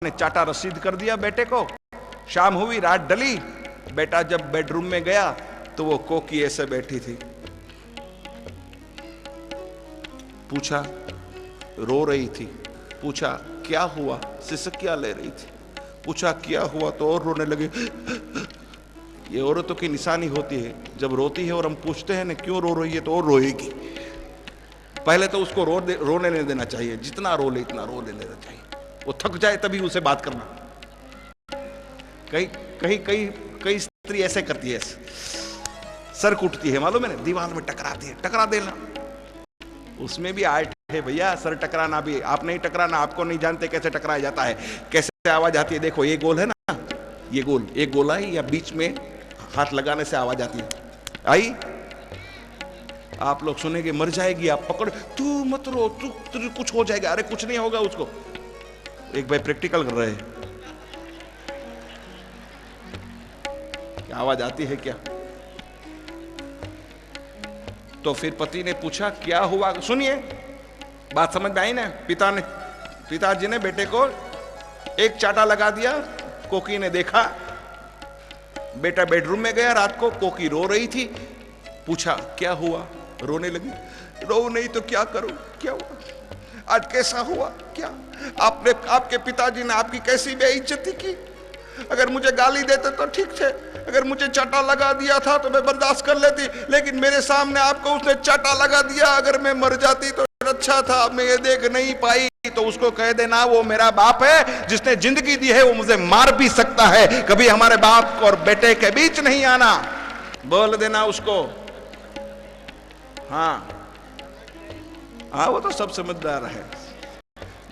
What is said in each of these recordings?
ने चाटा रसीद कर दिया बेटे को। शाम हुई, रात डली, बेटा जब बेडरूम में गया तो वो कोकी ऐसे बैठी थी। पूछा, रो रही थी। पूछा क्या हुआ, सिसकियां ले रही थी। पूछा क्या हुआ तो और रोने लगी। ये औरतों की निशानी होती है, जब रोती है और हम पूछते हैं ना क्यों रो रही है तो और रोएगी। पहले तो उसको रोने नहीं देना चाहिए, जितना रो ले इतना रो ले लेना चाहिए। वो थक जाए तभी उसे बात करना। कई कई कई कई स्त्री ऐसे करती है, सर कूटती है, मालूम है ना, दीवार में टकराती है। टकरा देना, उसमें भी आर्ट है भैया। सर टकराना भी, आप नहीं टकराना, आपको नहीं जानते कैसे टकराया जाता है, कैसे आवाज आती है। देखो ये गोल है ना, ये गोल, एक गोला है या बीच में हाथ लगाने से आवाज आती है। आई आप लोग सुनेंगे मर जाएगी, आप पकड़, तू मत रो, तू कुछ हो जाएगा। अरे कुछ नहीं होगा उसको। एक भाई प्रैक्टिकल कर रहे हैं, क्या आवाज आती है क्या? तो फिर पति ने पूछा क्या हुआ। सुनिए बात समझ में आई ना। पिताजी ने बेटे को एक चाटा लगा दिया। कोकी ने देखा, बेटा बेडरूम में गया रात को, कोकी रो रही थी। पूछा क्या हुआ, रोने लगी। रो नहीं तो क्या करूं, क्या हुआ आज, कैसा हुआ, क्या आपके पिताजी ने आपकी कैसी बेइज्जती की। अगर मुझे गाली देते तो ठीक थे, अगर मुझे चाटा लगा दिया था तो मैं बर्दाश्त कर लेती, लेकिन मेरे सामने आपको उसने चाटा लगा दिया। अगर मैं मर जाती तो अच्छा था, मैं ये देख नहीं पाई। तो उसको कह देना वो मेरा बाप है, जिसने जिंदगी दी है, वो मुझे मार भी सकता है। कभी हमारे बाप और बेटे के बीच नहीं आना, बोल देना उसको। हाँ हाँ, वो तो सब समझदार है।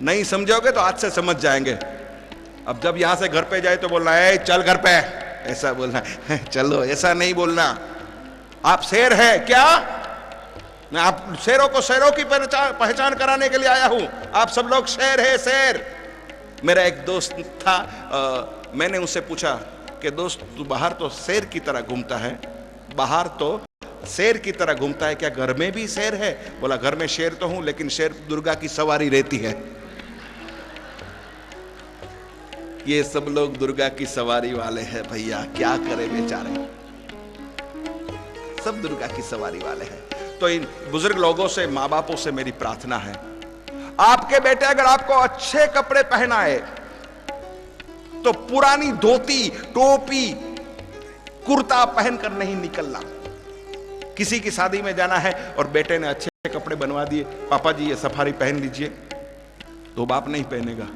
नहीं समझोगे तो आज से समझ जाएंगे। अब जब यहां से घर पे जाए तो बोलना है चल घर पे, ऐसा बोलना है। चलो, ऐसा नहीं बोलना। आप शेर है क्या? मैं आप शेरों को शेरों की पहचान कराने के लिए आया हूं। आप सब लोग शेर है, शेर। मेरा एक दोस्त था, मैंने उससे पूछा कि दोस्त तू बाहर तो शेर की तरह घूमता है, बाहर तो शेर की तरह घूमता है, क्या घर में भी शेर है? बोला घर में शेर तो हूं, लेकिन शेर दुर्गा की सवारी रहती है। ये सब लोग दुर्गा की सवारी वाले हैं भैया, क्या करें बेचारे, सब दुर्गा की सवारी वाले हैं। तो इन बुजुर्ग लोगों से, माँ बापों से मेरी प्रार्थना है, आपके बेटे अगर आपको अच्छे कपड़े पहनाए तो पुरानी धोती, टोपी, कुर्ता पहनकर नहीं निकलना। किसी की शादी में जाना है और बेटे ने अच्छे कपड़े बनवा दिए, पापा जी ये सफारी पहन लीजिए, तो बाप नहीं पहनेगा,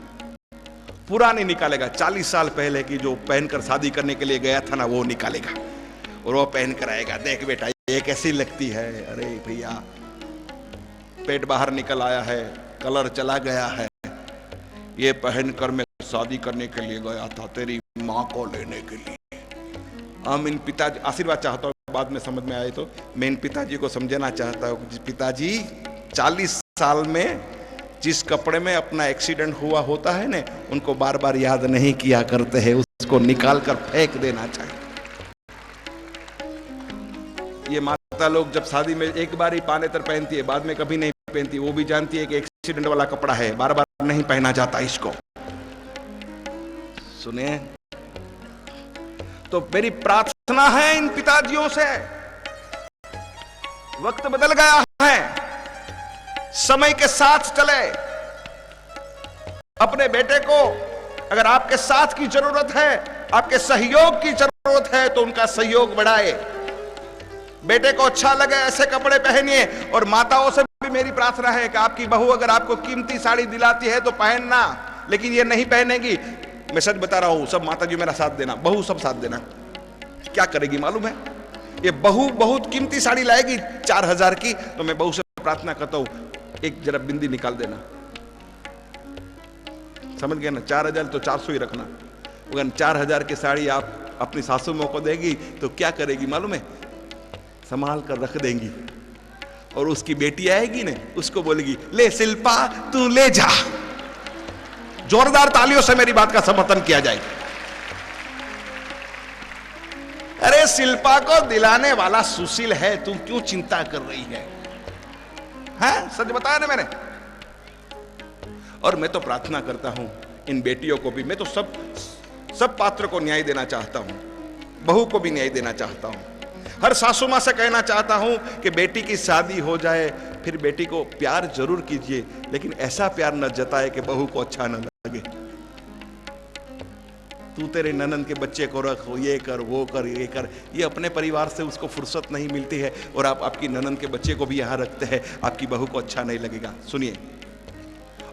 पूरा नहीं निकालेगा। 40 साल पहले की जो पहनकर शादी करने के लिए गया था ना, वो निकालेगा और वो पहन कर आएगा। देख बेटा ये कैसी लगती है। अरे भैया पेट बाहर निकल आया है, कलर चला गया है, ये पहनकर मैं शादी करने के लिए गया था तेरी माँ को लेने के लिए। हम इन पिताजी, आशीर्वाद चाहता हूँ, बाद में समझ में आए तो मैं इन पिताजी को समझाना चाहता हूँ। पिताजी 40 साल में जिस कपड़े में अपना एक्सीडेंट हुआ होता है ना, उनको बार बार याद नहीं किया करते हैं, उसको निकाल कर फेंक देना चाहिए। ये माता लोग जब शादी में एक बार ही पानेतर पहनती है, बाद में कभी नहीं पहनती। वो भी जानती है कि एक्सीडेंट वाला कपड़ा है, बार बार नहीं पहना जाता इसको। सुनिए, तो मेरी प्रार्थना है इन पिताजियों से, वक्त बदल गया है, समय के साथ चले। अपने बेटे को अगर आपके साथ की जरूरत है, आपके सहयोग की जरूरत है, तो उनका सहयोग बढ़ाए। बेटे को अच्छा लगे ऐसे कपड़े पहनिए। और माताओं से भी मेरी प्रार्थना है कि आपकी बहू अगर आपको कीमती साड़ी दिलाती है तो पहनना, लेकिन ये नहीं पहनेगी, मैं सच बता रहा हूं, सब माता जी मेरा साथ देना, बहू सब साथ देना। क्या करेगी मालूम है? ये बहू बहुत कीमती साड़ी लाएगी 4000 की, तो मैं बहू से प्रार्थना करता हूं एक जरा बिंदी निकाल देना। समझ गए ना? 4000 तो 400 ही रखना। अगर 4000 की साड़ी आप अपनी सासू मां को देगी तो क्या करेगी मालूम है? संभाल कर रख देंगी, और उसकी बेटी आएगी ना, उसको बोलेगी ले शिल्पा तू ले जा। जोरदार तालियों से मेरी बात का समर्थन किया जाए। अरे शिल्पा को दिलाने वाला सुशील है, तू क्यों चिंता कर रही है? हैं? सच बताया ना मैंने। और मैं तो प्रार्थना करता हूं इन बेटियों को भी, मैं तो सब पात्र को न्याय देना चाहता हूं, बहू को भी न्याय देना चाहता हूं। हर सासू मां से कहना चाहता हूं कि बेटी की शादी हो जाए फिर बेटी को प्यार जरूर कीजिए, लेकिन ऐसा प्यार न जताए कि बहू को अच्छा न लगे। तू तेरे ननंद के बच्चे को रख, ये कर वो कर ये कर, ये अपने परिवार से उसको फुर्सत नहीं मिलती है और आप आपकी ननंद के बच्चे को भी यहां रखते हैं, आपकी बहू को अच्छा नहीं लगेगा। सुनिए,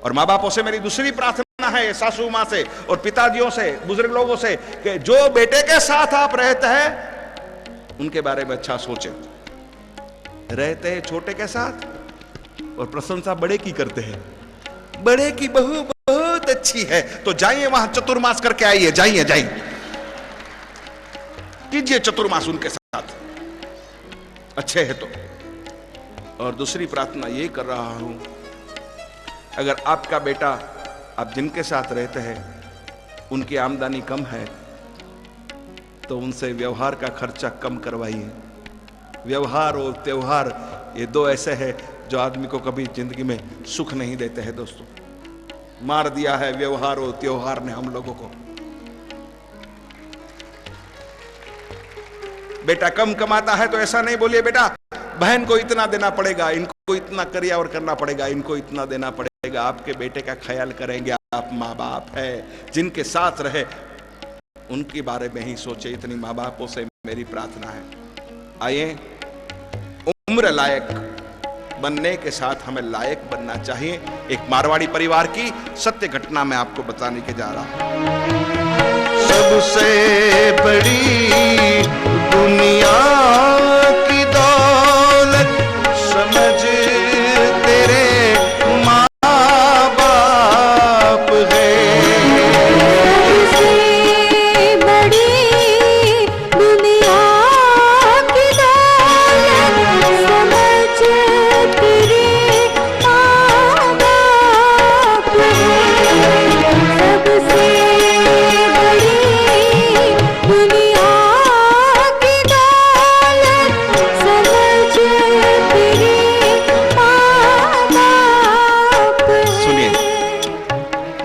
और माँ बापों से मेरी दूसरी प्रार्थना है, सासू माँ से और पिताजियों से, बुजुर्ग लोगों से, कि जो बेटे के साथ आप रहते हैं उनके बारे में अच्छा सोचें। रहते हैं छोटे के साथ और प्रशंसा बड़े की करते हैं, बड़े की बहू बहुत अच्छी है, तो जाइए वहां चतुर्मास करके आइए, जाइए जाइए कीजिए चतुर्मास उनके साथ, अच्छे है तो। और दूसरी प्रार्थना ये कर रहा हूं, अगर आपका बेटा, आप जिनके साथ रहते हैं उनकी आमदनी कम है तो उनसे व्यवहार का खर्चा कम करवाइए। व्यवहार और त्योहार ये दो ऐसे हैं जो आदमी को कभी जिंदगी में सुख नहीं देते हैं दोस्तों। मार दिया है व्यवहार और त्योहार ने हम लोगों को। बेटा कम कमाता है तो ऐसा नहीं बोलिए बेटा बहन को इतना देना पड़ेगा, इनको इतना करियावर करना पड़ेगा, इनको इतना देना पड़ेगा। आपके बेटे का ख्याल करेंगे, आप माँ बाप है, जिनके साथ रहे उनके बारे में ही सोचे। इतनी माँ बापों से मेरी प्रार्थना है। आइए, उम्र लायक बनने के साथ हमें लायक बनना चाहिए। एक मारवाड़ी परिवार की सत्य घटना मैं आपको बताने के जा रहा हूं। सबसे बड़ी दुनिया की दौलत समझ तेरे माँ बाप है। सबसे बड़ी दुनिया की दौलत समझ तेरे माँ बाप है। सबसे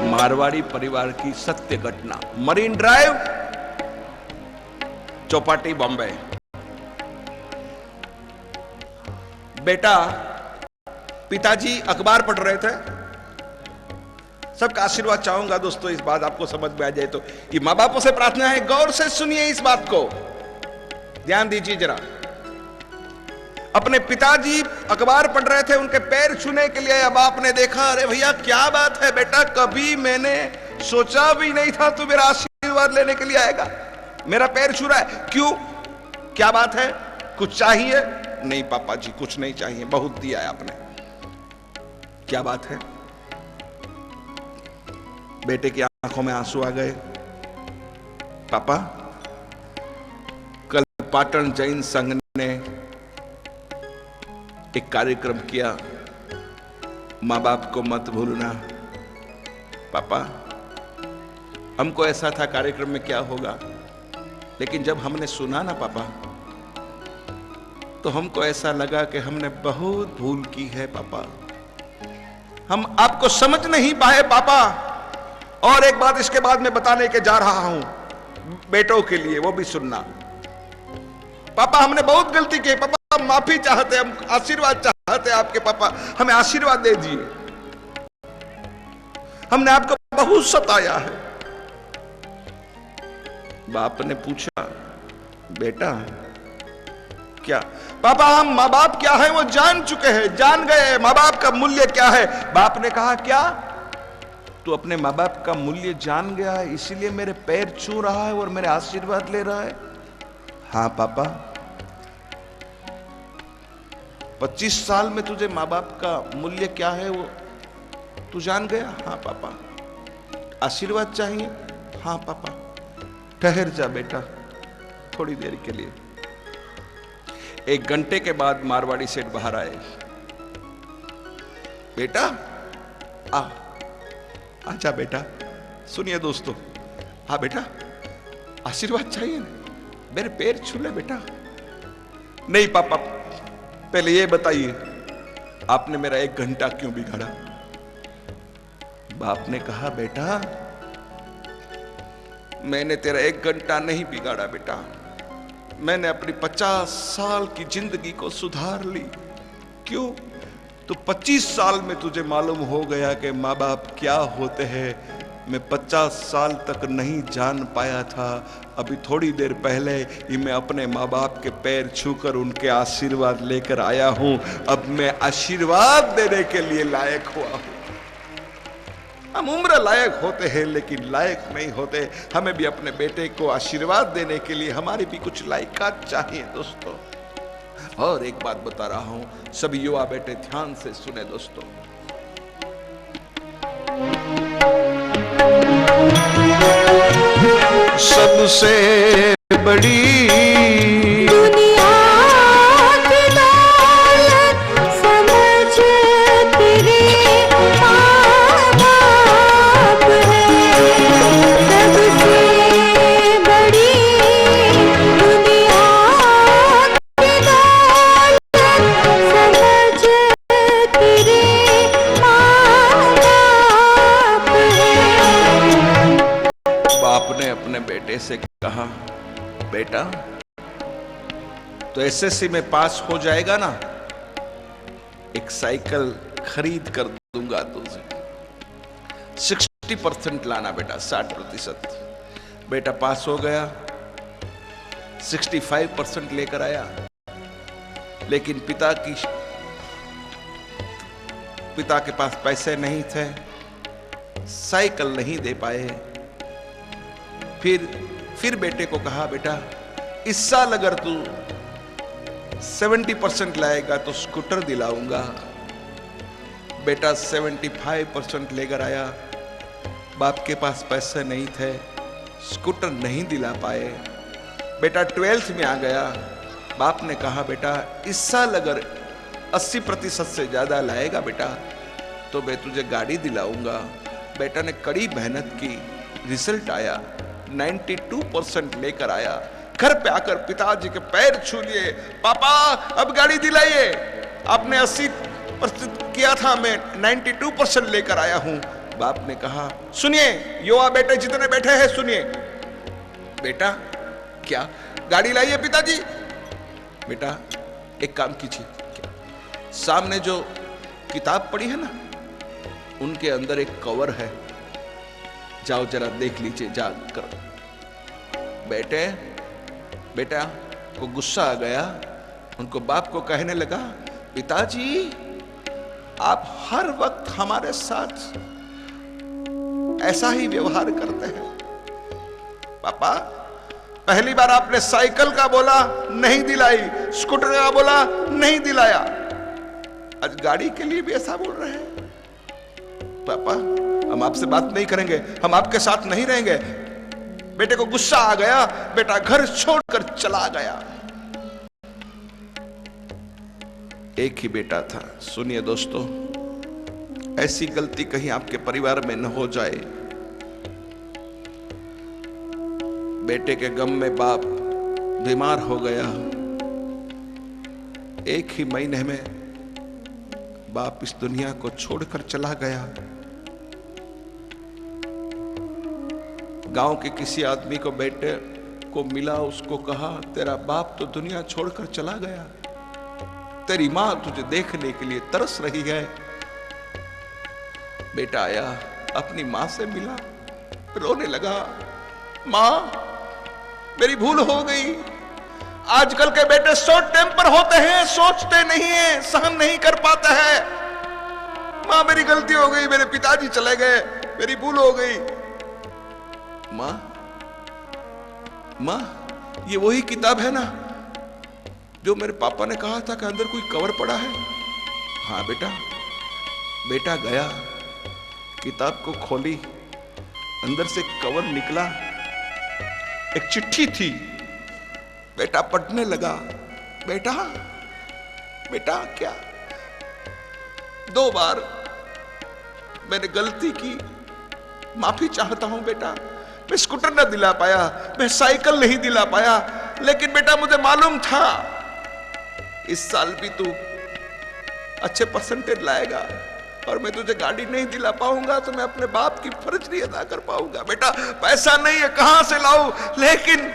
मारवाड़ी परिवार की सत्य घटना। Marine drive, Chowpatty, Bombay. बेटा, पिताजी अखबार पढ़ रहे थे। सबका आशीर्वाद चाहूंगा दोस्तों, इस बात आपको समझ में आ जाए तो। ये माँ बापों से प्रार्थना है, गौर से सुनिए इस बात को, ध्यान दीजिए जरा। अपने पिताजी अखबार पढ़ रहे थे, उनके पैर छूने के लिए अब आपने देखा, अरे भैया क्या बात है बेटा, कभी मैंने सोचा भी नहीं था तू मेरा आशीर्वाद लेने के लिए आएगा, मेरा पैर छू रहा है, क्यों, क्या बात है, कुछ चाहिए? नहीं पापा जी कुछ नहीं चाहिए, बहुत दिया है आपने। क्या बात है? बेटे की आंखों में आंसू आ गए। पापा, कल पाटन जैन संघ ने एक कार्यक्रम किया, माँ बाप को मत भूलना। पापा, हमको ऐसा था कार्यक्रम में क्या होगा, लेकिन जब हमने सुना ना पापा, तो हमको ऐसा लगा कि हमने बहुत भूल की है पापा, हम आपको समझ नहीं पाए पापा। और एक बात इसके बाद में बताने के जा रहा हूं बेटों के लिए, वो भी सुनना। पापा, हमने बहुत गलती की पापा, हम माफी चाहते, हम आशीर्वाद चाहते आपके पापा, हमें आशीर्वाद दे दिए, हमने आपको बहुत सताया है। बाप ने पूछा, बेटा क्या? पापा, हम माँ बाप क्या है वो जान चुके हैं, जान गए माँ बाप का मूल्य क्या है। बाप ने कहा, क्या तू अपने माँ बाप का मूल्य जान गया है, इसीलिए मेरे पैर छू रहा है और मेरे आशीर्वाद ले रहा है? हाँ पापा। 25 साल में तुझे माँ बाप का मूल्य क्या है वो तू जान गया? हाँ पापा। आशीर्वाद चाहिए? हाँ पापा। ठहर जा बेटा थोड़ी देर के लिए। 1 घंटे के बाद मारवाड़ी सेठ बाहर आए। बेटा आजा बेटा। सुनिए दोस्तों, हाँ बेटा आशीर्वाद चाहिए ना, मेरे पैर छू ले बेटा। नहीं पापा, पहले ये बताइए आपने मेरा 1 घंटा क्यों बिगाड़ा? बाप ने कहा, बेटा मैंने तेरा 1 घंटा नहीं बिगाड़ा बेटा, मैंने अपनी 50 साल की जिंदगी को सुधार ली। क्यों? तो 25 साल में तुझे मालूम हो गया कि माँ बाप क्या होते हैं। मैं 50 साल तक नहीं जान पाया था, अभी थोड़ी देर पहले ही मैं अपने माँ बाप के पैर छूकर उनके आशीर्वाद लेकर आया हूं। अब मैं आशीर्वाद देने के लिए लायक हुआ हूं। हम उम्र लायक होते हैं लेकिन लायक नहीं होते। हमें भी अपने बेटे को आशीर्वाद देने के लिए हमारी भी कुछ लायकात चाहिए दोस्तों। और एक बात बता रहा हूं, सभी युवा बेटे ध्यान से सुने दोस्तों। सबसे बड़ी दुनिया की दौलत समझ तेरे माँ बाप है। सबसे बड़ी दुनिया की दौलत समझ तेरे माँ बाप है। बाप ने अपने बेटे से कहा, बेटा तो एसएससी में पास हो जाएगा ना, एक साइकिल खरीद कर दूंगा तुझे। 60% लाना बेटा, 60%। बेटा पास हो गया, 65% लेकर आया। लेकिन पिता के पास पैसे नहीं थे, साइकिल नहीं दे पाए। फिर बेटे को कहा, बेटा इस साल अगर तू 70% लाएगा तो स्कूटर दिलाऊंगा। बेटा 75% लेकर आया। बाप के पास पैसे नहीं थे, स्कूटर नहीं दिला पाए। बेटा 12th में आ गया। बाप ने कहा, बेटा इस साल अगर 80% से ज्यादा लाएगा बेटा तो मैं तुझे गाड़ी दिलाऊंगा। बेटा ने कड़ी मेहनत की, रिजल्ट आया, 92% लेकर आया। घर पे आकर पिताजी के पैर छू लिए, पापा अब गाड़ी दिलाइए। आपने 80% किया था, मैं 92% लेकर आया हूं। बाप ने कहा, सुनिए युवा बेटे जितने बैठे हैं सुनिए। बेटा क्या गाड़ी लाइए पिताजी? बेटा एक काम कीजिए, सामने जो किताब पड़ी है ना, उनके अंदर एक कवर है, जाओ जरा देख लीजिए जाकर। बेटा को गुस्सा आ गया। उनको बाप को कहने लगा, पिताजी आप हर वक्त हमारे साथ ऐसा ही व्यवहार करते हैं। पापा पहली बार आपने साइकिल का बोला नहीं दिलाई, स्कूटर का बोला नहीं दिलाया, आज गाड़ी के लिए भी ऐसा बोल रहे हैं। पापा हम आपसे बात नहीं करेंगे, हम आपके साथ नहीं रहेंगे। बेटे को गुस्सा आ गया, बेटा घर छोड़कर चला गया। एक ही बेटा था। सुनिए दोस्तों, ऐसी गलती कहीं आपके परिवार में न हो जाए। बेटे के गम में बाप बीमार हो गया। 1 ही महीने में बाप इस दुनिया को छोड़कर चला गया। गांव के किसी आदमी को बेटे को मिला, उसको कहा, तेरा बाप तो दुनिया छोड़कर चला गया, तेरी मां तुझे देखने के लिए तरस रही है। बेटा आया, अपनी मां से मिला, रोने लगा, मां मेरी भूल हो गई। आजकल के बेटे शॉर्ट टेम्पर होते हैं, सोचते नहीं है, सहन नहीं कर पाते हैं। मां मेरी गलती हो गई, मेरे पिताजी चले गए, मेरी भूल हो गई। मां ये वही किताब है ना जो मेरे पापा ने कहा था कि अंदर कोई कवर पड़ा है? हाँ बेटा। बेटा गया, किताब को खोली, अंदर से कवर निकला, एक चिट्ठी थी। बेटा पढ़ने लगा। बेटा क्या? 2 बार मैंने गलती की, माफी चाहता हूं बेटा। मैं स्कूटर न दिला पाया, मैं साइकिल नहीं दिला पाया, लेकिन बेटा मुझे मालूम था इस साल भी तू अच्छे परसेंटेज लाएगा। और मैं तुझे गाड़ी नहीं दिला पाऊंगा तो मैं अपने बाप की फर्ज नहीं अदा कर पाऊंगा। बेटा पैसा नहीं है, कहां से लाऊं? लेकिन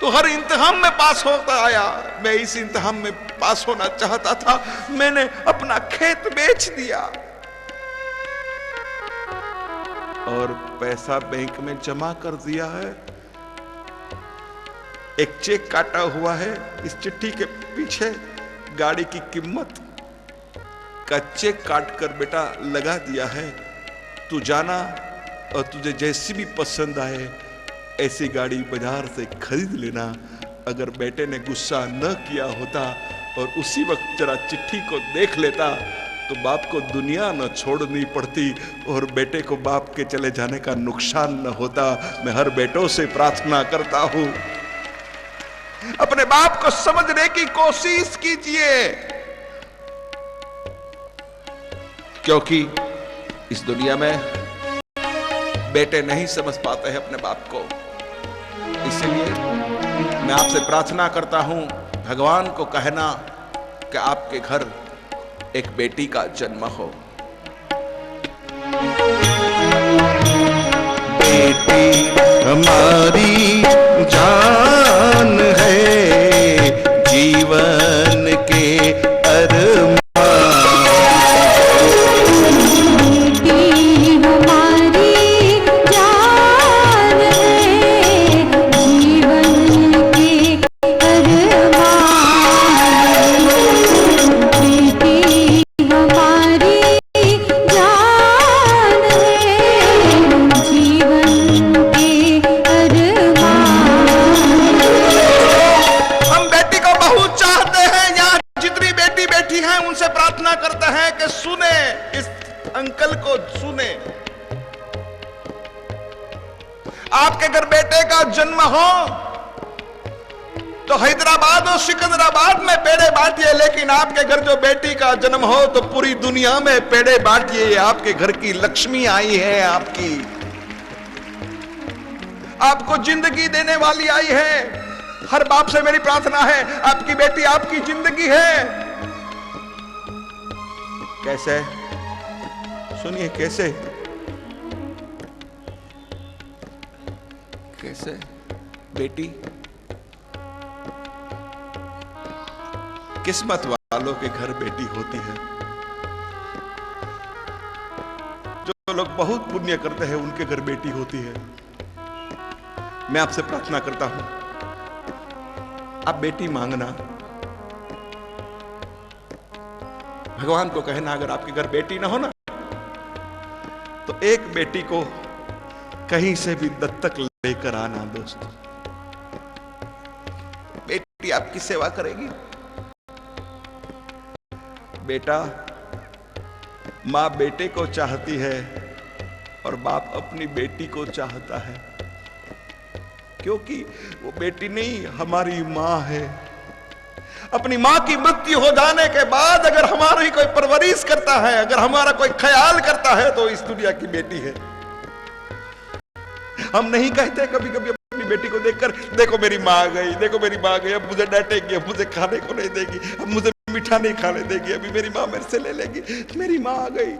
तो हर इम्तिहान में पास होता आया, मैं इस इम्तिहान में पास होना चाहता था, मैंने अपना खेत बेच दिया और पैसा बैंक में जमा कर दिया है। एक चेक काटा हुआ है, इस चिट्ठी के पीछे गाड़ी की कीमत का चेक काट कर बेटा लगा दिया है। तू जाना और तुझे जैसी भी पसंद आए ऐसी गाड़ी बाजार से खरीद लेना। अगर बेटे ने गुस्सा न किया होता और उसी वक्त जरा चिट्ठी को देख लेता तो बाप को दुनिया न छोड़नी पड़ती और बेटे को बाप के चले जाने का नुकसान न होता। मैं हर बेटों से प्रार्थना करता हूं, अपने बाप को समझने की कोशिश कीजिए, क्योंकि इस दुनिया में बेटे नहीं समझ पाते हैं अपने बाप को। इसलिए मैं आपसे प्रार्थना करता हूं, भगवान को कहना कि आपके घर एक बेटी का जन्म हो। बेटी हमारी जान है, जीवन के अरमान। उनसे प्रार्थना करते हैं कि सुने, इस अंकल को सुने। आपके घर बेटे का जन्म हो तो हैदराबाद और सिकंदराबाद में पेड़े बांटिए, लेकिन आपके घर जो बेटी का जन्म हो तो पूरी दुनिया में पेड़े बांटिए। आपके घर की लक्ष्मी आई है, आपको जिंदगी देने वाली आई है। हर बाप से मेरी प्रार्थना है, आपकी बेटी आपकी जिंदगी है। कैसे? सुनिए कैसे कैसे बेटी किस्मत वालों के घर बेटी होती है। जो लोग बहुत पुण्य करते हैं उनके घर बेटी होती है। मैं आपसे प्रार्थना करता हूं, आप बेटी मांगना। भगवान को कहना अगर आपके घर बेटी ना हो ना तो एक बेटी को कहीं से भी दत्तक लेकर आना। दोस्तों, बेटी आपकी सेवा करेगी। बेटा, मां बेटे को चाहती है और बाप अपनी बेटी को चाहता है, क्योंकि वो बेटी नहीं हमारी मां है। अपनी मां की मृत्यु हो जाने के बाद अगर हमारी कोई परवरिश करता है, अगर हमारा कोई ख्याल करता है तो इस दुनिया की बेटी है। हम नहीं कहते कभी कभी अपनी बेटी को देखकर, देखो मेरी मां आ गई, देखो मेरी मां आ गई, अब मुझे डांटेगी, अब मुझे खाने को नहीं देगी, अब मुझे मीठा नहीं खाने देगी, अभी मेरी मां मेरे से ले लेगी, मेरी मां आ गई।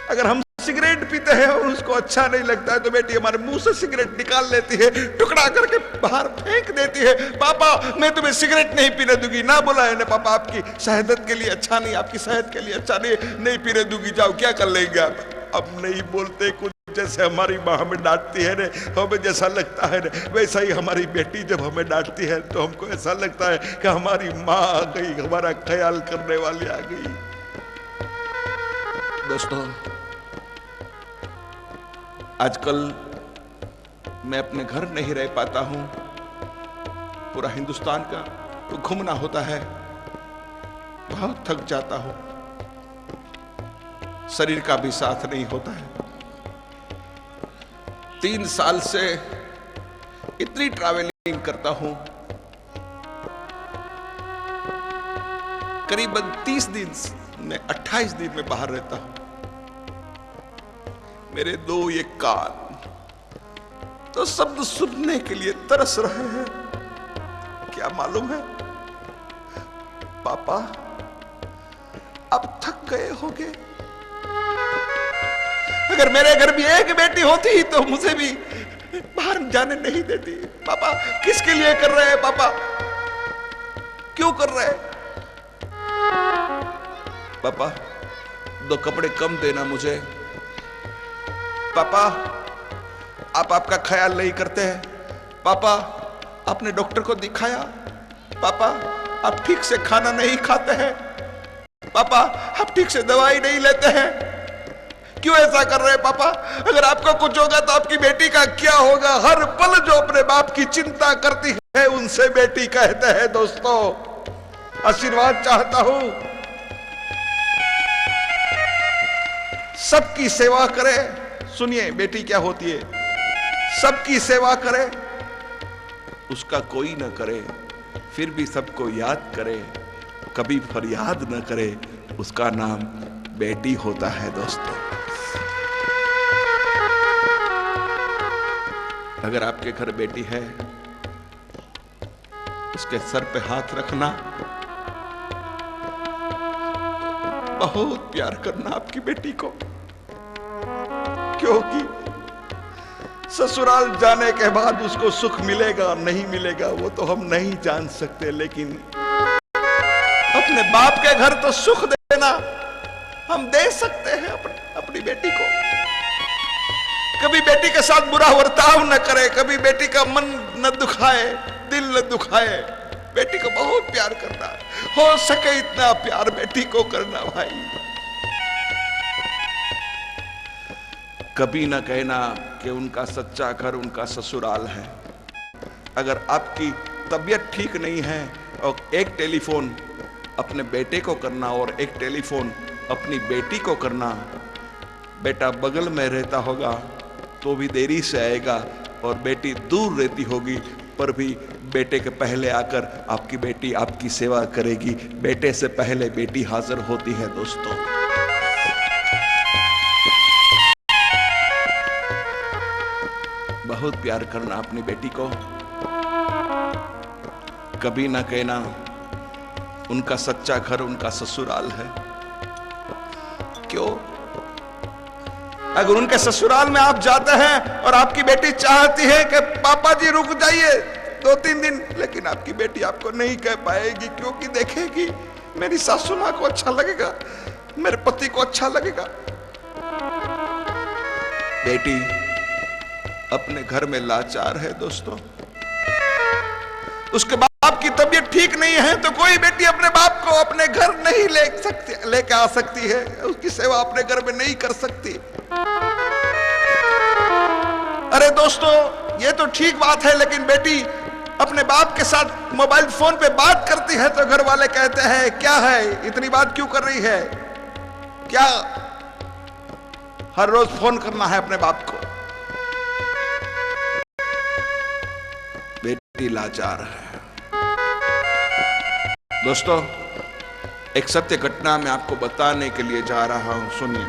अगर हम सिगरेट पीते हैं और उसको अच्छा नहीं लगता है तो बेटी हमारे मुंह से सिगरेट निकाल लेती है, टुकड़ा करके बाहर फेंक देती है। पापा मैं तुम्हें सिगरेट नहीं पीने दूंगी। ना बोला है ना पापा, आपकी सेहत के लिए अच्छा नहीं, आपकी सेहत के लिए अच्छा नहीं पीने दूंगी, जाओ क्या कर लेंगे आप। अब नहीं बोलते कुछ, जैसे हमारी माँ हमें डांटती है ना, हमें जैसा लगता है ना वैसा ही हमारी बेटी जब हमें डांटती है तो हमको ऐसा लगता है कि हमारी माँ आ गई, हमारा ख्याल करने वाली आ गई। दोस्तों, आजकल मैं अपने घर नहीं रह पाता हूं, पूरा हिंदुस्तान का तो घूमना होता है, बहुत थक जाता हूं, शरीर का भी साथ नहीं होता है। 3 साल से इतनी ट्रैवलिंग करता हूं, करीबन 30 दिन में 28 दिन में बाहर रहता हूं। मेरे 2 ये कान तो शब्द सुनने के लिए तरस रहे हैं। क्या मालूम है पापा, गए होंगे। अगर मेरे घर भी एक बेटी होती तो मुझे भी बाहर जाने नहीं देती। पापा किसके लिए कर रहे हैं? पापा क्यों कर रहे हैं? पापा 2 कपड़े कम देना मुझे। पापा आप आपका ख्याल नहीं करते हैं। पापा आपने डॉक्टर को दिखाया? पापा आप ठीक से खाना नहीं खाते हैं। पापा आप ठीक से दवाई नहीं लेते हैं। क्यों ऐसा कर रहे हैं पापा? अगर आपको कुछ होगा तो आपकी बेटी का क्या होगा? हर पल जो अपने बाप की चिंता करती है उनसे बेटी कहते हैं। दोस्तों आशीर्वाद चाहता हूं, सबकी सेवा करे। सुनिए बेटी क्या होती है? सबकी सेवा करे, उसका कोई न करे, फिर भी सबको याद करे, कभी फरियाद न करे, उसका नाम बेटी होता है। दोस्तों अगर आपके घर बेटी है, उसके सर पे हाथ रखना, बहुत प्यार करना आपकी बेटी को, क्योंकि ससुराल जाने के बाद उसको सुख मिलेगा नहीं मिलेगा वो तो हम नहीं जान सकते, लेकिन अपने बाप के घर तो सुख देना हम दे सकते हैं अपनी बेटी को। कभी बेटी के साथ बुरा बर्ताव न करे, कभी बेटी का मन न दुखाए, दिल न दुखाए। बेटी को बहुत प्यार करना, हो सके इतना प्यार बेटी को करना भाई। कभी ना कहना कि उनका सच्चा घर उनका ससुराल है। अगर आपकी तबीयत ठीक नहीं है और एक टेलीफोन अपने बेटे को करना और एक टेलीफोन अपनी बेटी को करना, बेटा बगल में रहता होगा तो भी देरी से आएगा और बेटी दूर रहती होगी पर भी बेटे के पहले आकर आपकी बेटी आपकी सेवा करेगी। बेटे से पहले बेटी हाजिर होती है। दोस्तों बहुत प्यार करना अपनी बेटी को। कभी ना कहना उनका सच्चा घर उनका ससुराल है। क्यों? अगर उनके ससुराल में आप जाते हैं और आपकी बेटी चाहती है कि पापा जी रुक जाइए 2-3 दिन, लेकिन आपकी बेटी आपको नहीं कह पाएगी, क्योंकि देखेगी मेरी सासू मां को अच्छा लगेगा, मेरे पति को अच्छा लगेगा। बेटी अपने घर में लाचार है। दोस्तों उसके बाप की तबीयत ठीक नहीं है तो कोई बेटी अपने बाप को अपने घर नहीं लेके आ सकती है, उसकी सेवा अपने घर में नहीं कर सकती। अरे दोस्तों ये तो ठीक बात है, लेकिन बेटी अपने बाप के साथ मोबाइल फोन पे बात करती है तो घर वाले कहते हैं क्या है इतनी बात क्यों कर रही है? क्या हर रोज फोन करना है अपने बाप को? बेटी लाचार है। दोस्तों एक सत्य घटना मैं आपको बताने के लिए जा रहा हूं, सुनिए।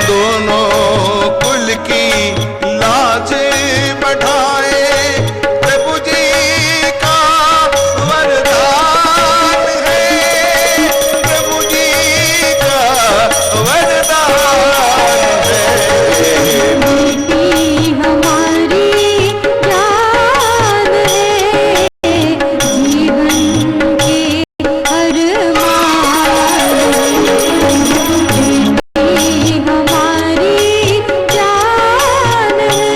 दोनों कुल की लाज बढ़ाए प्रभु जी का वरदान है, प्रभु जी का वरदान है। बेटी हमारी जान है, जीवन के अरमान। बेटी हमारी जान है,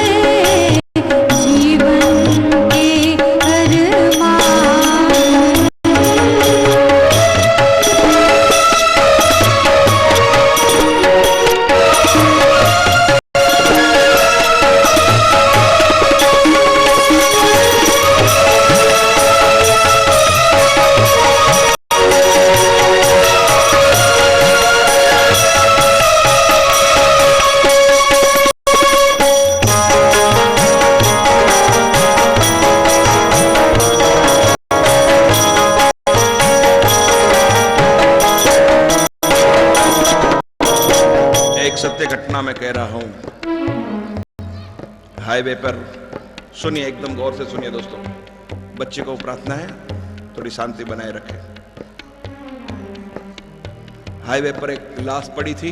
जीवन के अरमान। एक सत्य घटना मैं कह रहा हूं हाईवे पर। सुनिए एकदम गौर से सुनिए दोस्तों, बच्चे को प्रार्थना है थोड़ी शांति बनाए रखे। हाईवे पर एक लाश पड़ी थी,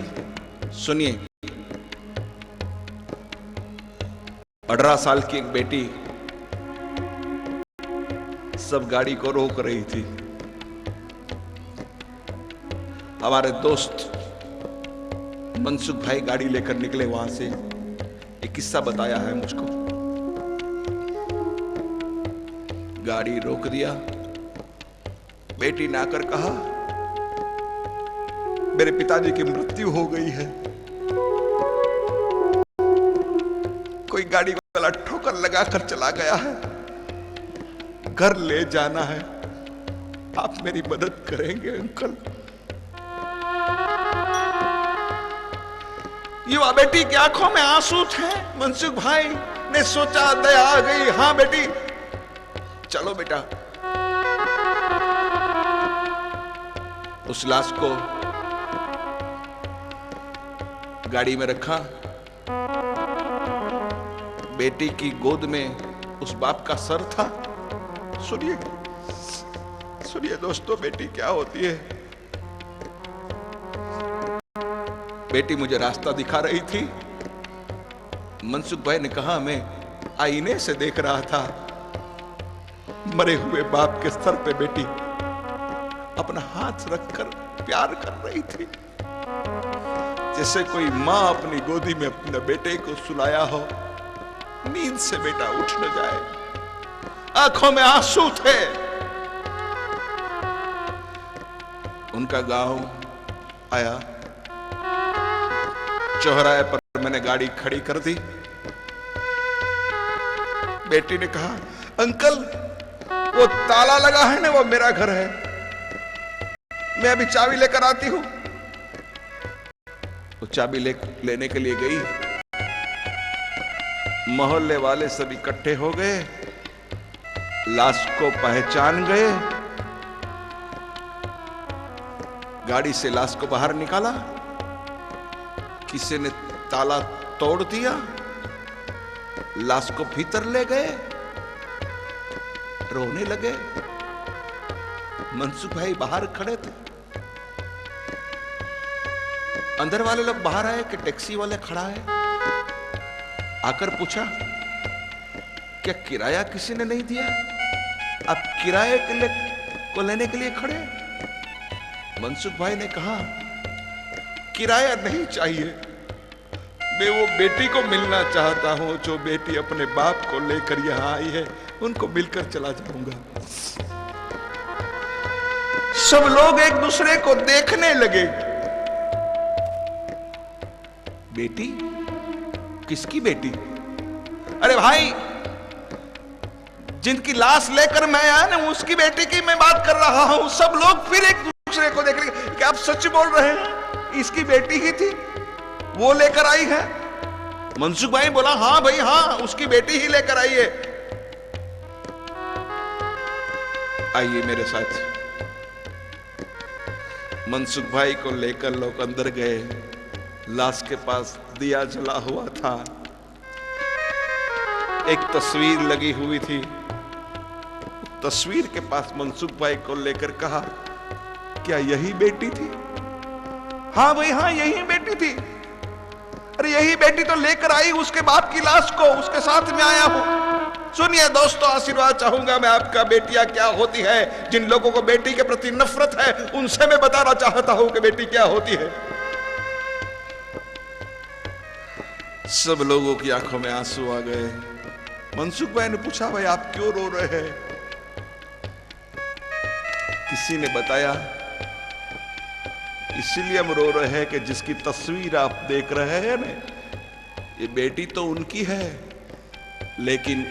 सुनिए। 18 साल की एक बेटी सब गाड़ी को रोक रही थी। हमारे दोस्त मनसुख भाई गाड़ी लेकर निकले वहां से। एक किस्सा बताया है मुझको। गाड़ी रोक दिया, बेटी ने आकर कहा मेरे पिताजी की मृत्यु हो गई है। कोई गाड़ी वाला ठोकर लगाकर चला गया है, घर ले जाना है, आप मेरी मदद करेंगे अंकल? युवा बेटी की आंखों में आंसू थे। मनसुख भाई ने सोचा दया आ गई। हाँ बेटी, चलो बेटा। उस लाश को गाड़ी में रखा। बेटी की गोद में उस बाप का सर था। सुनिए सुनिए दोस्तों, बेटी क्या होती है। बेटी मुझे रास्ता दिखा रही थी। मनसुख भाई ने कहा मैं आईने से देख रहा था, मरे हुए बाप के सर पे बेटी अपना हाथ रखकर प्यार कर रही थी, जैसे कोई मां अपनी गोदी में अपने बेटे को सुलाया हो, नींद से बेटा उठ न जाए। आंखों में आंसू थे। उनका गांव आया, चौराहे पर मैंने गाड़ी खड़ी कर दी। बेटी ने कहा अंकल वो ताला लगा है ना, वो मेरा घर है, मैं अभी चाबी लेकर आती हूं। वो चाबी लेने के लिए गई। मोहल्ले वाले सब इकट्ठे हो गए, लाश को पहचान गए। गाड़ी से लाश को बाहर निकाला, किसी ने ताला तोड़ दिया, लाश को भीतर ले गए, रोने लगे। मनसुख भाई बाहर खड़े थे। अंदर वाले लोग बाहर आए कि टैक्सी वाले खड़ा है, आकर पूछा क्या किराया किसी ने नहीं दिया, आप किराए को लेने के लिए खड़े? मनसुख भाई ने कहा किराया नहीं चाहिए, मैं वो बेटी को मिलना चाहता हूं जो बेटी अपने बाप को लेकर यहां आई है, उनको मिलकर चला जाऊंगा। सब लोग एक दूसरे को देखने लगे। बेटी? किसकी बेटी? अरे भाई, जिनकी लाश लेकर मैं आया ना, उसकी बेटी की मैं बात कर रहा हूं। सब लोग फिर एक दूसरे को देख रहे, क्या आप सच बोल रहे हैं? इसकी बेटी ही थी, वो लेकर आई है? मनसुख भाई बोला हाँ भाई हाँ, उसकी बेटी ही लेकर आई है। आइए मेरे साथ। मनसुख भाई को लेकर लोग अंदर गए। लाश के पास दिया जला हुआ था, एक तस्वीर लगी हुई थी। तस्वीर के पास मनसुख भाई को लेकर कहा क्या यही बेटी थी? हाँ भाई हाँ, यही बेटी थी। अरे यही बेटी तो लेकर आई उसके बाप की लाश को, उसके साथ में आया हूं। सुनिए दोस्तों, आशीर्वाद चाहूंगा मैं आपका। बेटियां क्या होती है, जिन लोगों को बेटी के प्रति नफरत है, उनसे मैं बताना चाहता हूं कि बेटी क्या होती है। सब लोगों की आंखों में आंसू आ गए। मनसुख भाई ने पूछा भाई आप क्यों रो रहे हैं? किसी ने बताया इसीलिए हम रो रहे हैं कि जिसकी तस्वीर आप देख रहे हैं ना, ये बेटी तो उनकी है, लेकिन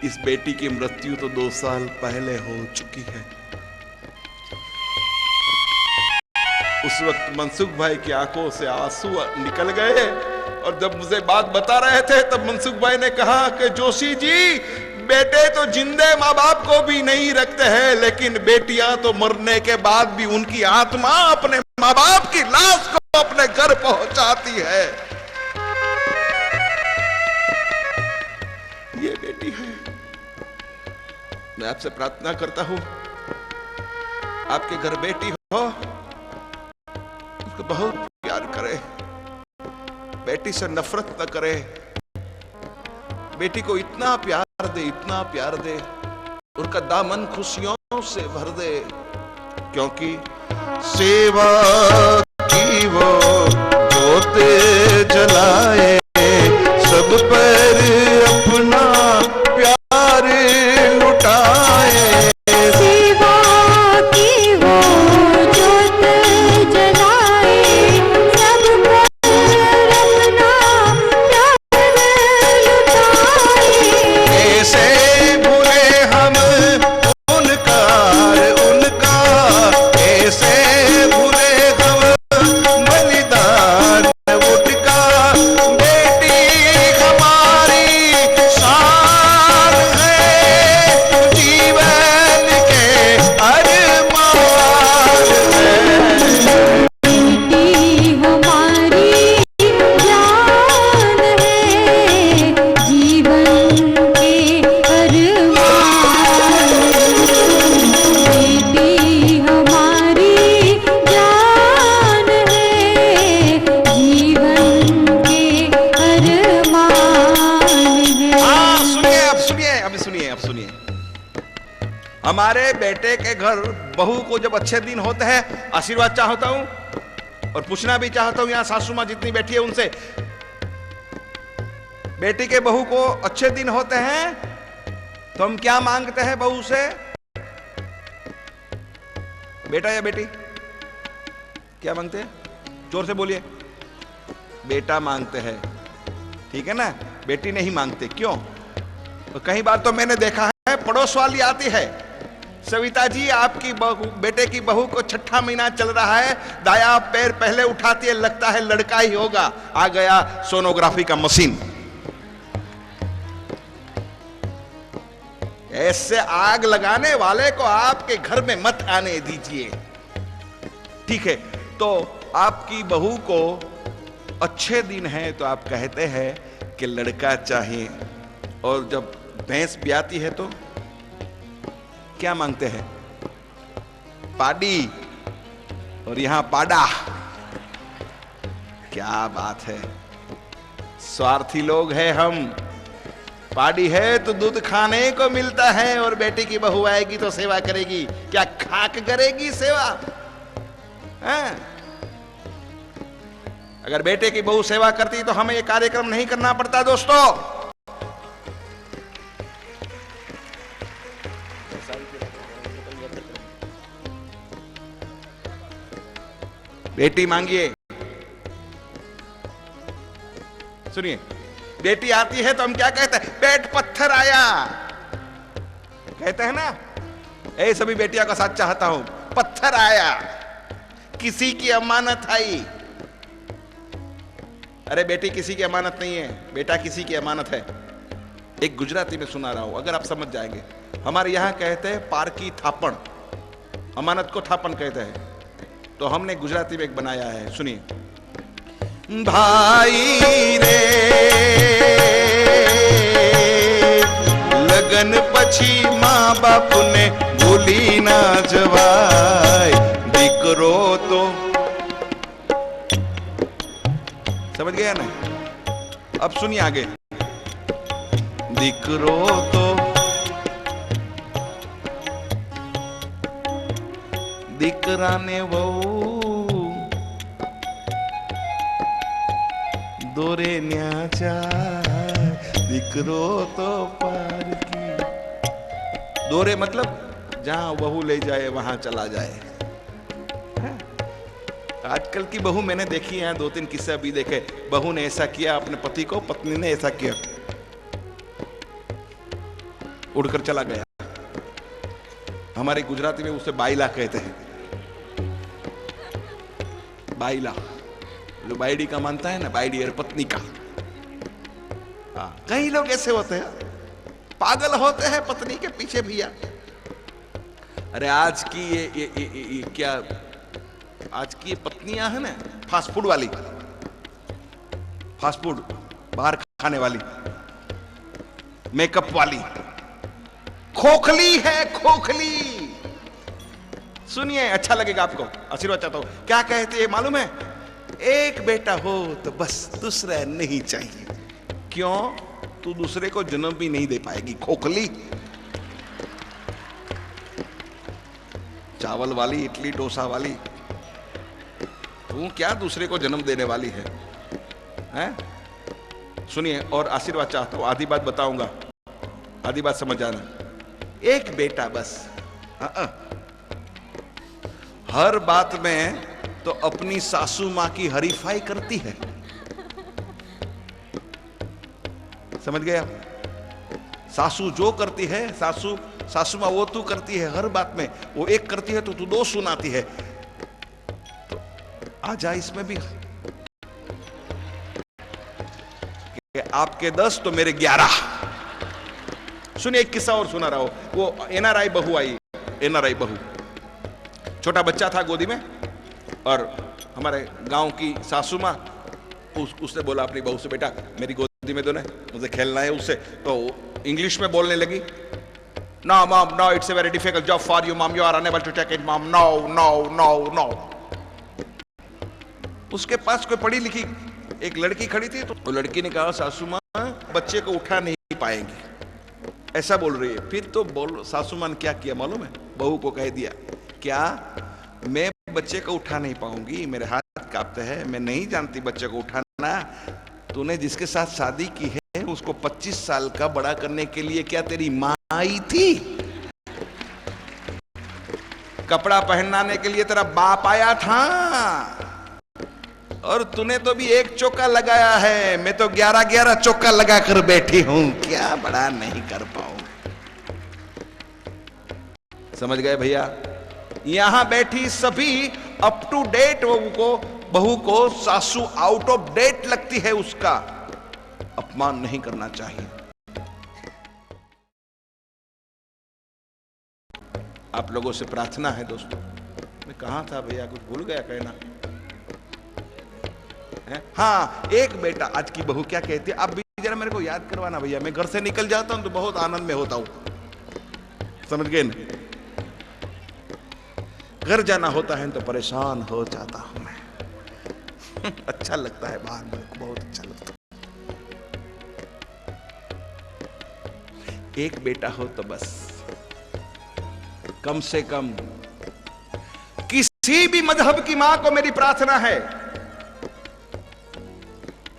इस बेटी की मृत्यु तो 2 साल पहले हो चुकी है। उस वक्त मनसुख भाई की आंखों से आंसू निकल गए और जब मुझे बात बता रहे थे तब मनसुख भाई ने कहा कि जोशी जी, बेटे तो जिंदे माँ बाप को भी नहीं रखते हैं, लेकिन बेटियां तो मरने के बाद भी उनकी आत्मा अपने माँ बाप की लाश को अपने घर पहुंचाती है। ये बेटी है। मैं आपसे प्रार्थना करता हूं आपके घर बेटी हो, उसको बहुत प्यार करे, बेटी से नफरत न करे, बेटी को इतना प्यार दे, इतना प्यार दे, उनका दामन खुशियों से भर दे, क्योंकि सेवा की वो जोत जलाए, सब पर अपना प्यार लुटाए। सेवा की वो जोत जलाए, सब पर अपना प्यार लुटाए। कैसे भूले हम उनका, कैसे भूले हम बलिदान उनका। बेटी हमारी शान है, जीवन के अरमान है। बेटी हमारी जान है, जीवन के अरमान। बेटी हमारी जान है, जीवन के अरमान है। हाँ सुनिए, अब सुनिए, अब सुनिए, अब सुनिए। हमारे बेटे के घर बहू को जब अच्छे दिन होते हैं, आशीर्वाद चाहता हूं और पूछना भी चाहता हूं यहां सासू मां जितनी बैठी है उनसे, बेटी के बहू को अच्छे दिन होते हैं तो हम क्या मांगते हैं बहू से? बेटा या बेटी क्या मांगते हैं? जोर से बोलिए। बेटा मांगते हैं, ठीक है ना? बेटी नहीं मांगते। क्यों? तो कई बार तो मैंने देखा है, पड़ोस वाली आती है, सविता जी आपकी बहू, बेटे की बहू को छठा महीना चल रहा है, दाया पैर पहले उठाती है, लगता है लड़का ही होगा, आ गया सोनोग्राफी का मशीन। ऐसे आग लगाने वाले को आपके घर में मत आने दीजिए, ठीक है? तो आपकी बहू को अच्छे दिन है तो आप कहते हैं कि लड़का चाहिए, और जब भैंस ब्याती है तो क्या मांगते हैं? पाडी, और यहां पाडा। क्या बात है, स्वार्थी लोग हैं हम। पाडी है तो दूध खाने को मिलता है, और बेटी की बहू आएगी तो सेवा करेगी। क्या खाक करेगी सेवा? हैं? अगर बेटे की बहू सेवा करती तो हमें यह कार्यक्रम नहीं करना पड़ता दोस्तों। बेटी मांगिए, सुनिए, बेटी आती है तो हम क्या कहते हैं? पेट पत्थर आया, कहते हैं ना? ऐ सभी बेटियों का साथ चाहता हूं। पत्थर आया, किसी की अमानत आई। अरे बेटी किसी की अमानत नहीं है, बेटा किसी की अमानत है। एक गुजराती में सुना रहा हूं, अगर आप समझ जाएंगे। हमारे यहां कहते हैं पारकी थापण, अमानत को थापण कहते हैं, तो हमने गुजराती में एक बनाया है, सुनिए। भाई रे लगन पछी माँ बाप ने भूली ना जवाय, दीकरो तो समझ गया ना? अब सुनिए आगे। दीकरो तो दीकरा ने वो दोरे न्याचा, दीकरो तो पार की। दोरे मतलब जहां बहू ले जाए वहां चला जाए। आजकल की बहू मैंने देखी है, 2-3 किस्से भी देखे। बहू ने ऐसा किया अपने पति को, पत्नी ने ऐसा किया, उड़कर चला गया। हमारे गुजराती में उसे बाइला कहते हैं। बाइला, जो बाइडी का मानता है ना, बाइडी और पत्नी का। कई लोग ऐसे होते हैं, पागल होते हैं पत्नी के पीछे भैया। अरे आज की ये क्या, आज की पत्नियां है ना, फास्ट फूड वाली, फास्ट फूड बाहर खाने वाली, मेकअप वाली, खोखली है, खोखली। सुनिए, अच्छा लगेगा आपको, आशीर्वाद चाहता हूं। क्या कहते हैं मालूम है? एक बेटा हो तो बस, दूसरा नहीं चाहिए। क्यों? तू दूसरे को जन्म भी नहीं दे पाएगी, खोखली। चावल वाली, इडली डोसा वाली, तू क्या दूसरे को जन्म देने वाली है, हैं? सुनिए, और आशीर्वाद चाहता हूं, आधी बात बताऊंगा, आधी बात समझ जाना। एक बेटा बस। हर बात में तो अपनी सासू मां की हरीफाई करती है, समझ गया? सासू जो करती है, सासू मां वो तू करती है, हर बात में वो एक करती है तो तू दो सुनाती है। तो आजा इसमें भी, आपके 10 तो मेरे 11। सुनिए, एक किस्सा और सुना रहा हूं। वो एनआरआई बहू आई, एनआरआई बहू, छोटा बच्चा था गोदी में, और हमारे गांव की सासू मां उसने बोला अपनी बहू से, बेटा मेरी गोदी में दो ना, मुझे खेलना है उससे। तो इंग्लिश में बोलने लगी, no mom no, it's a very difficult job for you mom, you are unable to take it mom, no no no no. उसके पास कोई पढ़ी लिखी एक लड़की खड़ी थी, तो वो लड़की ने कहा, सासू मां बच्चे को उठा नहीं पाएंगी, ऐसा बोल रही है। फिर तो बोल, सासू मां ने क्या किया मालूम है? बहू को कह दिया, क्या मैं बच्चे को उठा नहीं पाऊंगी, मेरे हाथ कांपते हैं, मैं नहीं जानती बच्चे को उठाना। तूने जिसके साथ शादी की है उसको 25 साल का बड़ा करने के लिए क्या तेरी मां आई थी? कपड़ा पहनाने के लिए तेरा बाप आया था, और तूने तो भी एक चौका लगाया है, मैं तो 11-11 चौका लगा कर बैठी हूं, क्या बड़ा नहीं कर पाऊंगी। समझ गए भैया? यहां बैठी सभी अप टू डेट बहू को सासू आउट ऑफ डेट लगती है, उसका अपमान नहीं करना चाहिए। आप लोगों से प्रार्थना है दोस्तों, मैं कहां था भैया, कुछ भूल गया कहना है? हाँ, एक बेटा, आज की बहू क्या कहती है, आप भी जरा मेरे को याद करवाना भैया, मैं घर से निकल जाता हूं तो बहुत आनंद में होता हूं, समझ गए ना? घर जाना होता है तो परेशान हो जाता हूं मैं। अच्छा लगता है बाहर में, बहुत अच्छा लगता है। एक बेटा हो तो बस, कम से कम किसी भी मजहब की मां को मेरी प्रार्थना है,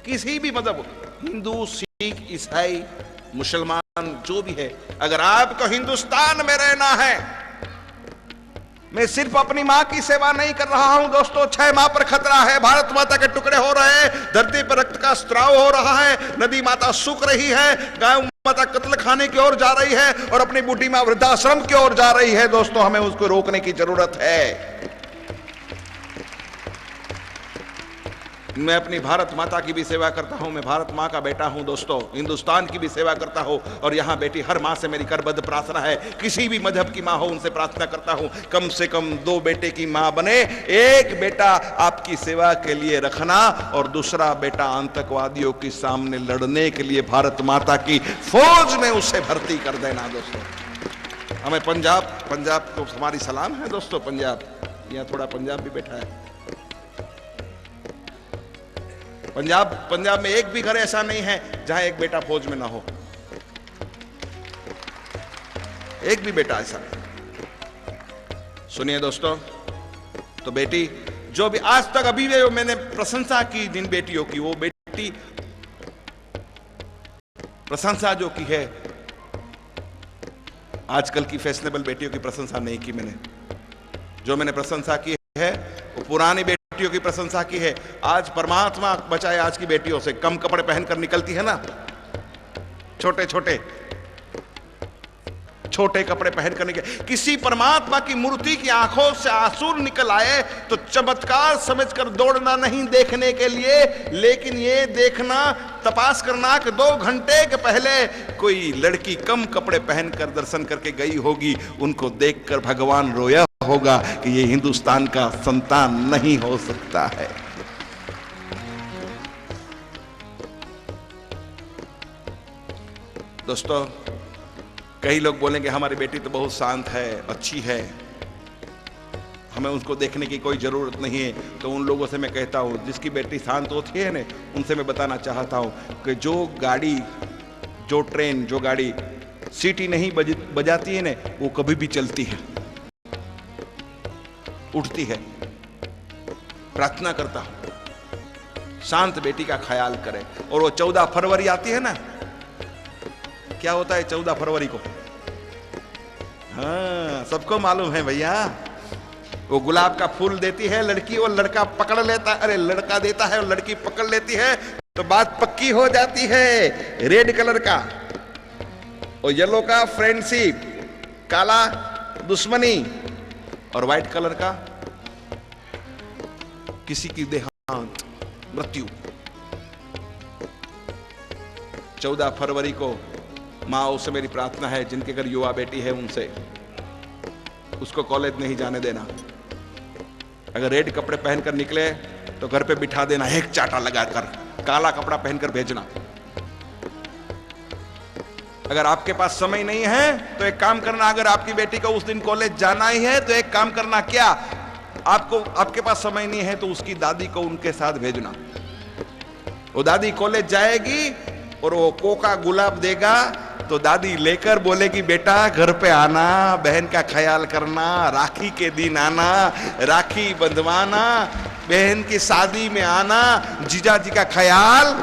किसी भी मजहब, हिंदू, सिख, ईसाई, मुसलमान, जो भी है, अगर आपको हिंदुस्तान में रहना है, मैं सिर्फ अपनी मां की सेवा नहीं कर रहा हूं दोस्तों, 6 माह पर खतरा है, भारत माता के टुकड़े हो रहे हैं, धरती पर रक्त का स्त्राव हो रहा है, नदी माता सूख रही है, गाय माता कत्ल खाने की ओर जा रही है, और अपनी बूढ़ी मां वृद्धाश्रम की ओर जा रही है। दोस्तों, हमें उसको रोकने की जरूरत है। मैं अपनी भारत माता की भी सेवा करता हूं, मैं भारत मां का बेटा हूं दोस्तों, हिंदुस्तान की भी सेवा करता हूं, और यहां बैठी हर मां से मेरी करबद्ध प्रार्थना है, किसी भी मजहब की मां हो उनसे प्रार्थना करता हूं, कम से कम 2 बेटे की मां बने, एक बेटा आपकी सेवा के लिए रखना, और दूसरा बेटा आतंकवादियों के सामने लड़ने के लिए भारत माता की फौज में उसे भर्ती कर देना। दोस्तों, हमें पंजाब को हमारी सलाम है दोस्तों, पंजाब, यहां थोड़ा पंजाब भी बैठा है। पंजाब में एक भी घर ऐसा नहीं है जहां एक बेटा फौज में ना हो, एक भी बेटा ऐसा नहीं। सुनिए दोस्तों, तो बेटी जो भी आज तक अभी मैंने प्रशंसा की जिन बेटियों की, वो बेटी प्रशंसा जो की है, आजकल की फैशनेबल बेटियों की प्रशंसा नहीं की मैंने, जो मैंने प्रशंसा की है वो पुरानी बेटियों की प्रशंसा की है। आज परमात्मा बचाए, आज की बेटियों से कम कपड़े पहनकर निकलती है ना, छोटे कपड़े पहनकर निकल, किसी परमात्मा की मूर्ति की आंखों से आंसू निकल आए तो चमत्कार समझकर दौड़ना नहीं देखने के लिए, लेकिन ये देखना, तपास करना कि 2 घंटे के पहले कोई लड़की कम कपड़े पहनकर दर्शन करके गई होगी, उनको देखकर भगवान रोया होगा कि ये हिंदुस्तान का संतान नहीं हो सकता है। दोस्तों, कई लोग बोलेंगे हमारी बेटी तो बहुत शांत है, अच्छी है, हमें उसको देखने की कोई ज़रूरत नहीं है। तो उन लोगों से मैं कहता हूँ, जिसकी बेटी शांत होती है ना, उनसे मैं बताना चाहता हूँ कि जो गाड़ी, जो ट्रेन, जो गाड़ी सीटी नहीं बजाती है ना, वो कभी भी चलती है, उठती है। प्रार्थना करता हूँ शांत बेटी का ख्याल करें। और वो 14 फरवरी आती है ना, क्या होता है 14 फरवरी को? हाँ, सबको मालूम है भैया। वो गुलाब का फूल देती है लड़की, और लड़का पकड़ लेता है, अरे लड़का देता है और लड़की पकड़ लेती है, तो बात पक्की हो जाती है। रेड कलर का और येलो का फ्रेंडशिप, काला दुश्मनी, और व्हाइट कलर का किसी की देहांत, मृत्यु। 14 फरवरी को माँ से मेरी प्रार्थना है, जिनके घर युवा बेटी है उनसे, उसको कॉलेज नहीं जाने देना। अगर रेड कपड़े पहनकर निकले तो घर पे बिठा देना, एक चाटा लगाकर, काला कपड़ा पहनकर भेजना। अगर आपके पास समय नहीं है तो एक काम करना, अगर आपकी बेटी को उस दिन कॉलेज जाना ही है तो एक काम करना, क्या आपके पास समय नहीं है तो उसकी दादी को उनके साथ भेजना। वो दादी कॉलेज जाएगी और वो कोका गुलाब देगा, तो दादी लेकर बोलेगी, बेटा घर पे आना, बहन का ख्याल करना, राखी के दिन आना, राखी बंधवाना, बहन की शादी में आना, जीजा जी का ख्याल।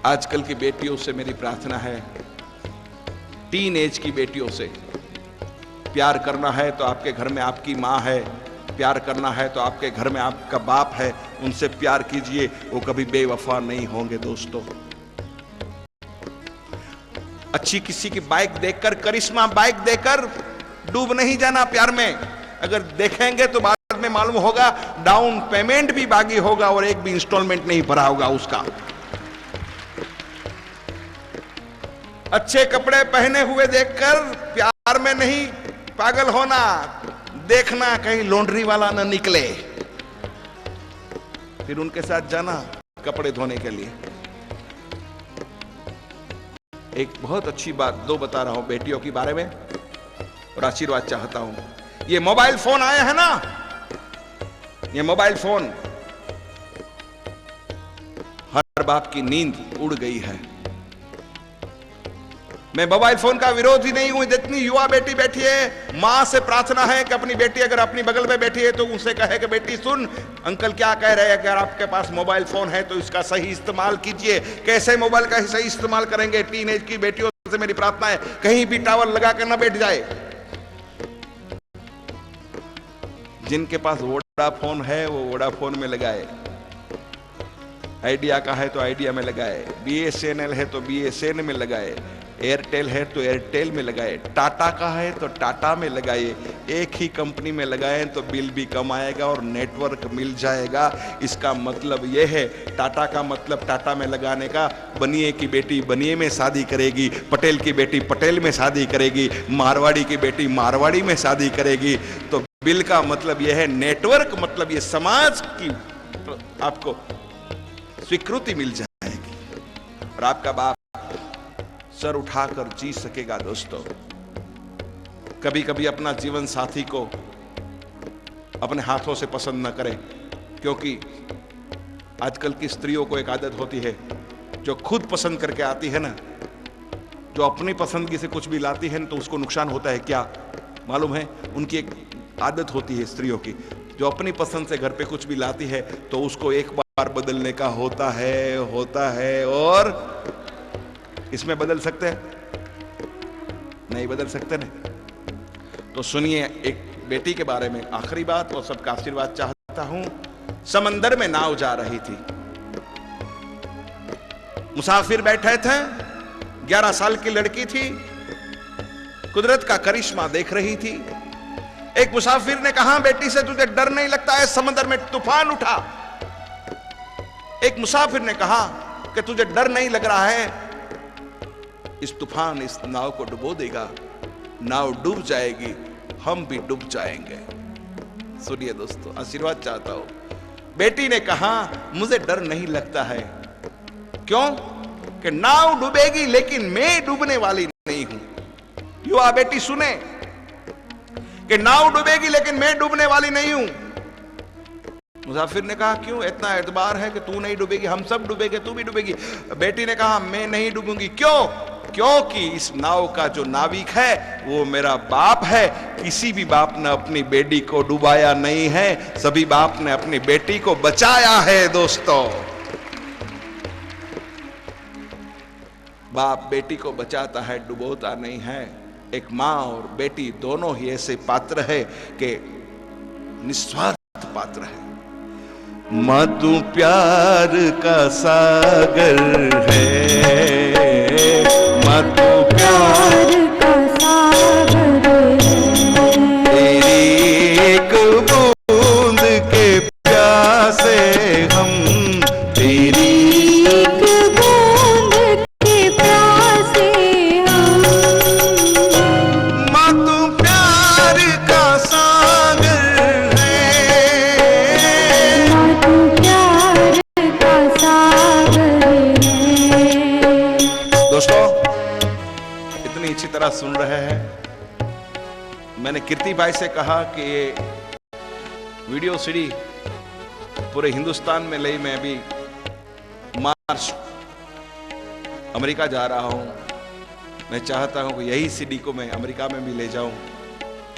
आजकल की बेटियों से मेरी प्रार्थना है, टीन एज की बेटियों से, प्यार करना है तो आपके घर में आपकी माँ है, प्यार करना है तो आपके घर में आपका बाप है, उनसे प्यार कीजिए, वो कभी बेवफा नहीं होंगे दोस्तों। अच्छी किसी की बाइक देखकर, करिश्मा बाइक देखकर डूब नहीं जाना प्यार में। अगर देखेंगे तो बाद में मालूम होगा डाउन पेमेंट भी बाकी होगा और एक भी इंस्टॉलमेंट नहीं भरा होगा उसका। अच्छे कपड़े पहने हुए देखकर प्यार में नहीं पागल होना, देखना कहीं लॉन्ड्री वाला न निकले, फिर उनके साथ जाना कपड़े धोने के लिए। एक बहुत अच्छी बात दो बता रहा हूं बेटियों के बारे में और आशीर्वाद चाहता हूं। ये मोबाइल फोन आया है ना, ये मोबाइल फोन, हर बाप की नींद उड़ गई है। मैं मोबाइल फोन का विरोधी नहीं हूं। जितनी युवा बेटी बैठी है, मां से प्रार्थना है कि अपनी बेटी अगर अपनी बगल में बैठी है तो उनसे कहे कि बेटी सुन, अंकल क्या कह रहे हैं, अगर आपके पास मोबाइल फोन है तो इसका सही इस्तेमाल कीजिए। कैसे मोबाइल का सही इस्तेमाल करेंगे? टीनेज की बेटियों से मेरी प्रार्थना है, कहीं भी टावर लगा कर ना बैठ जाए। जिनके पास वोडाफोन है वो वोडाफोन में लगाए, आइडिया का है तो आइडिया में लगाए, BSNL है तो BSN में लगाए, एयरटेल है तो एयरटेल में लगाए, टाटा का है तो टाटा में लगाए। एक ही कंपनी में लगाए तो बिल भी कम आएगा और नेटवर्क मिल जाएगा। इसका मतलब यह है, टाटा का मतलब टाटा में लगाने का, बनिए की बेटी बनिए में शादी करेगी, पटेल की बेटी पटेल में शादी करेगी, मारवाड़ी की बेटी मारवाड़ी में शादी करेगी। तो बिल का मतलब यह है, नेटवर्क मतलब ये समाज की आपको स्वीकृति मिल जाएगी और आपका बाप सर उठाकर जी सकेगा। दोस्तों, कभी कभी अपना जीवन साथी को अपने हाथों से पसंद न करें, क्योंकि आजकल की स्त्रियों को एक आदत होती है, जो खुद पसंद करके आती है ना, जो अपनी पसंदगी से कुछ भी लाती है ना, तो उसको नुकसान होता है। क्या मालूम है? उनकी एक आदत होती है स्त्रियों की, जो अपनी पसंद से घर पे कुछ भी लाती है तो उसको एक बार बदलने का होता है। और इसमें बदल सकते हैं? नहीं बदल सकते नहीं। तो सुनिए एक बेटी के बारे में आखिरी बात, और सबका आशीर्वाद चाहता हूं। समंदर में नाव जा रही थी, मुसाफिर बैठे थे, 11 साल की लड़की थी, कुदरत का करिश्मा देख रही थी। एक मुसाफिर ने कहा बेटी से, तुझे डर नहीं लगता है? समंदर में तूफान उठा। एक मुसाफिर ने कहा कि तुझे डर नहीं लग रहा है, इस तूफान इस नाव को डुबो देगा, नाव डूब जाएगी, हम भी डूब जाएंगे। सुनिए दोस्तों, आशीर्वाद चाहता हूं। बेटी ने कहा मुझे डर नहीं लगता है। क्यों? कि नाव डूबेगी लेकिन मैं डूबने वाली नहीं हूं। युवा बेटी सुने कि नाव डूबेगी लेकिन मैं डूबने वाली नहीं हूं। मुसाफिर ने कहा क्यों, इतना एतबार है कि तू नहीं डूबेगी, हम सब डूबेंगे, तू भी डूबेगी। बेटी ने कहा मैं नहीं डूबूंगी। क्यों? क्योंकि इस नाव का जो नाविक है वो मेरा बाप है। किसी भी बाप ने अपनी बेटी को डुबाया नहीं है, सभी बाप ने अपनी बेटी को बचाया है। दोस्तों, बाप बेटी को बचाता है, डुबोता नहीं है। एक मां और बेटी दोनों ही ऐसे पात्र है कि निस्वार्थ पात्र है। माँ तू प्यार का सागर है, माँ तू प्यार का सागर है। तेरी एक बूंद के प्यासे हम, तेरी एक बूंद के प्यासे हम। माँ तू प्यार का सागर है, माँ तू प्यार का सागर है। दोस्तों, इतनी अच्छी तरह सुन रहे हैं। मैंने कीर्ति भाई से कहा कि ये वीडियो सीडी पूरे हिंदुस्तान में ले। मैं अभी मार्च अमेरिका जा रहा हूं। मैं चाहता हूं कि यही सीडी को मैं अमेरिका में भी ले जाऊं,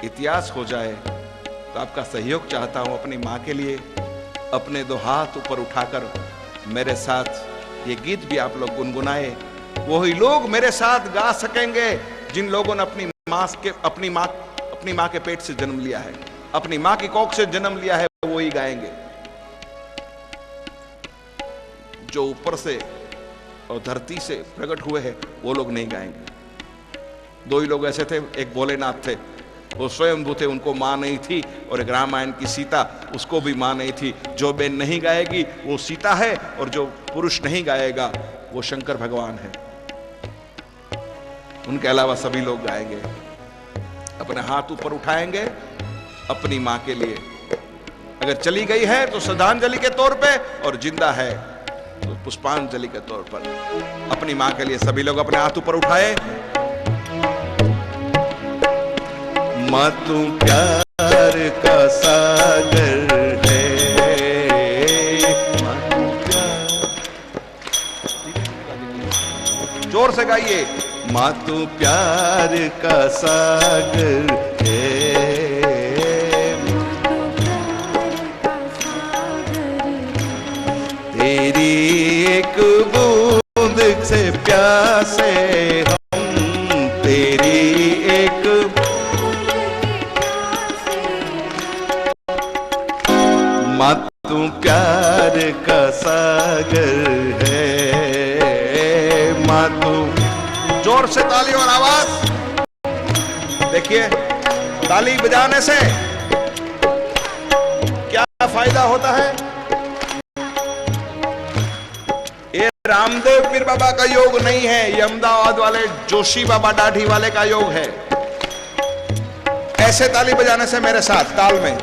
इतिहास हो जाए। तो आपका सहयोग चाहता हूं अपनी मां के लिए। अपने दो हाथ ऊपर उठाकर मेरे साथ ये गीत भी आप लोग गुनगुनाए। वही लोग मेरे साथ गा सकेंगे जिन लोगों ने अपनी मां के पेट से जन्म लिया है, अपनी मां की कोख से जन्म लिया है, वो ही गाएंगे। जो ऊपर से और धरती से प्रकट हुए हैं वो लोग नहीं गाएंगे। दो ही लोग ऐसे थे, एक भोलेनाथ थे, वो स्वयं थे, उनको मां नहीं थी। और एक रामायण की सीता, उसको भी मां नहीं थी। जो बेन नहीं गाएगी वो सीता है, और जो पुरुष नहीं गाएगा वो शंकर भगवान है। उनके अलावा सभी लोग गाएंगे। अपने हाथ ऊपर उठाएंगे अपनी मां के लिए। अगर चली गई है तो श्रद्धांजलि के तौर पे, और जिंदा है तो पुष्पांजलि के तौर पर। अपनी मां के लिए सभी लोग अपने हाथ ऊपर उठाए। माँ तू प्यार का सागर है, माँ तू जोर से गाइए। माँ तू प्यार का सागर है, तेरी एक बूंद से प्यासे हम, तेरी एक माँ तू प्यार का सागर है, माँ तू। जोर से ताली और आवाज। देखिए, ताली बजाने से क्या फायदा होता है। ये रामदेव पीर बाबा का योग नहीं है, ये अहमदाबाद वाले जोशी बाबा दाढ़ी वाले का योग है। ऐसे ताली बजाने से मेरे साथ ताल में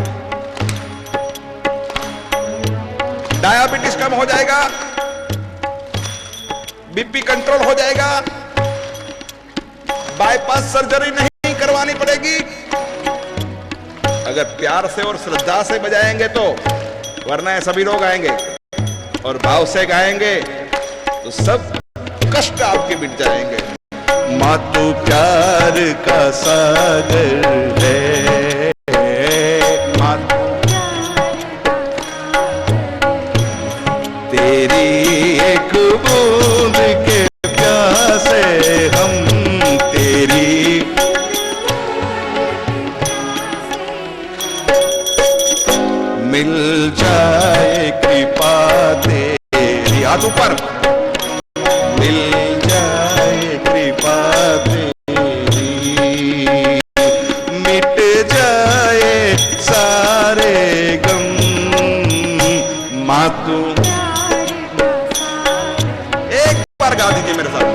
डायबिटीज कम हो जाएगा, बीपी कंट्रोल हो जाएगा, बाईपास सर्जरी नहीं करवानी पड़ेगी अगर प्यार से और श्रद्धा से बजाएंगे तो। वरना सभी लोग आएंगे और भाव से गाएंगे तो सब कष्ट आपके मिट जाएंगे। माँ तू प्यार का सागर है, माँ तेरी एक बूंद के प्यासे हम, तेरी मिल जाए कृपा तेरी। हाथ ऊपर। मिल जाए कृपा तेरी, मिट जाए सारे गम, माँ तू। एक बार गा दीजिए मेरे साथ।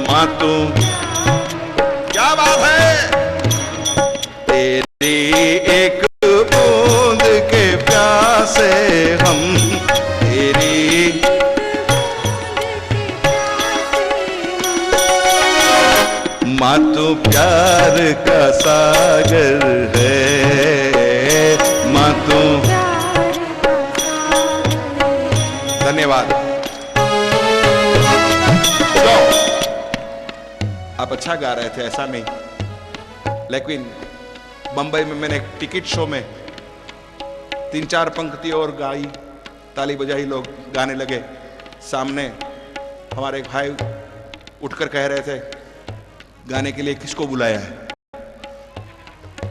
माँ तू क्या बात है। तेरी एक बूंद के प्यासे हम, तेरी अच्छा गा रहे थे, ऐसा नहीं, लेकिन बंबई में मैंने एक टिकट शो में 3-4 पंक्ति और गाई, ताली बजाई, लोग गाने लगे। सामने हमारे एक भाई उठकर कह रहे थे, गाने के लिए किसको बुलाया है,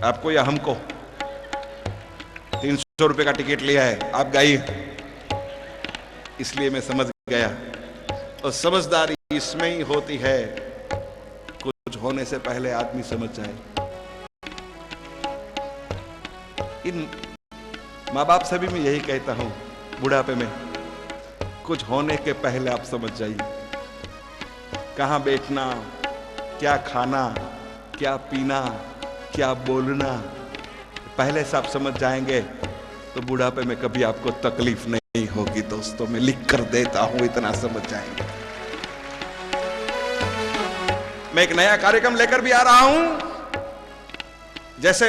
आपको या हमको? 300 रुपए का टिकट लिया है, आप गाइए। इसलिए मैं समझ गया, और समझदारी इसमें ही होती है, कुछ होने से पहले आदमी समझ जाए। इन माँ बाप से भी मैं यही कहता हूं, बुढ़ापे में कुछ होने के पहले आप समझ जाइए, कहां बैठना, क्या खाना, क्या पीना, क्या बोलना, पहले से आप समझ जाएंगे तो बुढ़ापे में कभी आपको तकलीफ नहीं होगी। दोस्तों, मैं लिख कर देता हूं, इतना समझ जाएंगे। मैं एक नया कार्यक्रम लेकर भी आ रहा हूं, जैसे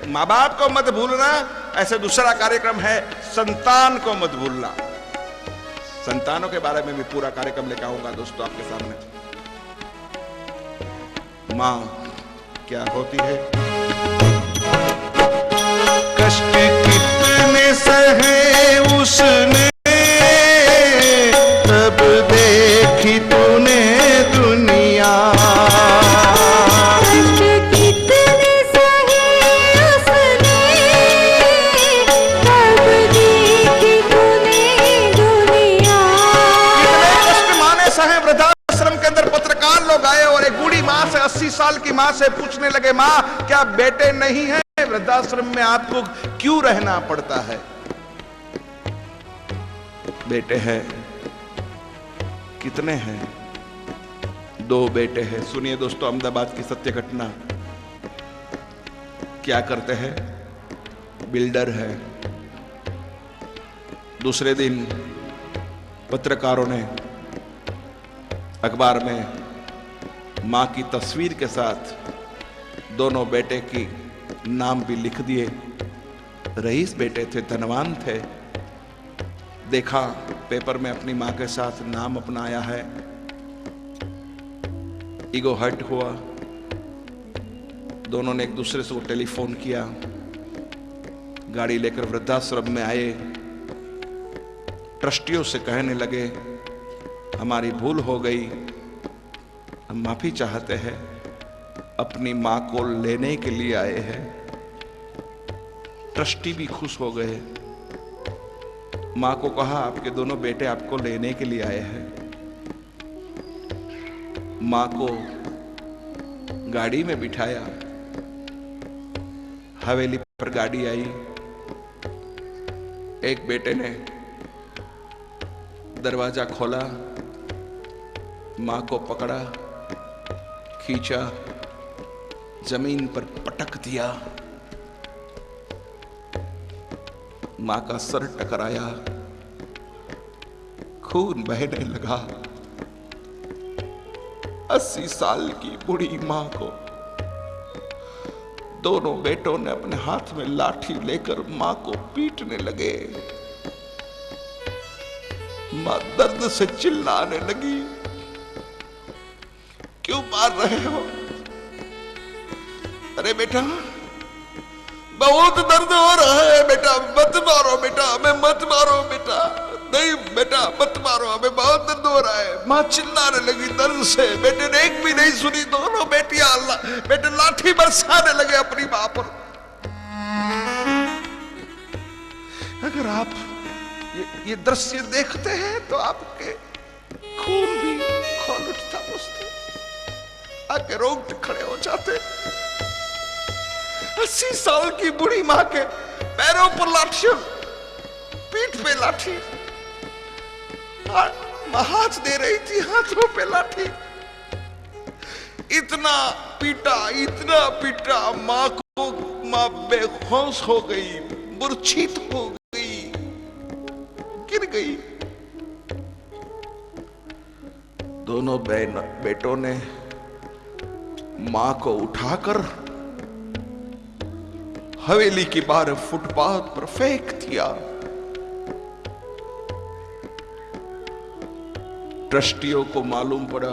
माँ बाप को मत भूलना, ऐसे दूसरा कार्यक्रम है संतान को मत भूलना। संतानों के बारे में भी पूरा कार्यक्रम लेकर आऊंगा दोस्तों आपके सामने। मां क्या होती है, कष्ट कितने सहे उसने, तब देखी तूने दुनिया। कष्ट कितने सहे उसने, तब देखी तूने दुनिया। कितने कष्ट माने सहे। वृद्धाश्रम के अंदर पत्रकार लोग आए और एक बूढ़ी मां से, 80 साल की मां से पूछने लगे, मां क्या बेटे नहीं है, वृद्धाश्रम में आपको क्यों रहना पड़ता है? बेटे हैं। कितने हैं? 2 बेटे हैं। सुनिए दोस्तों, अहमदाबाद की सत्य घटना। क्या करते हैं? बिल्डर है। दूसरे दिन पत्रकारों ने अखबार में मां की तस्वीर के साथ दोनों बेटे की नाम भी लिख दिए। रईस बेटे थे, धनवान थे। देखा पेपर में अपनी मां के साथ नाम अपना आया है, ईगो हर्ट हुआ। दोनों ने एक दूसरे से टेलीफोन किया, गाड़ी लेकर वृद्धाश्रम में आए। ट्रस्टियों से कहने लगे, हमारी भूल हो गई, हम माफी चाहते हैं, अपनी मां को लेने के लिए आए हैं। ट्रस्टी भी खुश हो गए। मां को कहा, आपके दोनों बेटे आपको लेने के लिए आए हैं। मां को गाड़ी में बिठाया, हवेली पर गाड़ी आई। एक बेटे ने दरवाजा खोला, मां को पकड़ा, खींचा, जमीन पर पटक दिया। मां का सर टकराया, खून बहने लगा। 80 साल की बूढ़ी मां को दोनों बेटों ने अपने हाथ में लाठी लेकर मां को पीटने लगे। मां दर्द से चिल्लाने लगी, क्यों मार रहे हो? अरे बेटा, बहुत दर्द हो रहा है बेटा, मत मारो बेटा, हमें मत मारो बेटा, नहीं बेटा मत मारो, हमें बहुत दर्द हो रहा है। मां चिल्लाने लगी दर्द से। बेटे ने एक भी नहीं सुनी। दोनों बेटियां बेटे लाठी बरसाने लगे अपनी मां पर। अगर आप ये दृश्य देखते हैं तो आपके खून भी खौल उठता दोस्तों, आके रोंगटे खड़े हो जाते। 80 साल की बूढ़ी मां के पैरों पर लाठी, पीठ पे लाठी, हाथ दे रही थी, हाथों पे लाठी। इतना पीटा मां को। मां बेहोश हो गई, मूर्छित हो गई, गिर गई। दोनों बेटों ने मां को उठाकर हवेली के बाहर फुटपाथ पर फेंक दिया। ट्रस्टियों को मालूम पड़ा,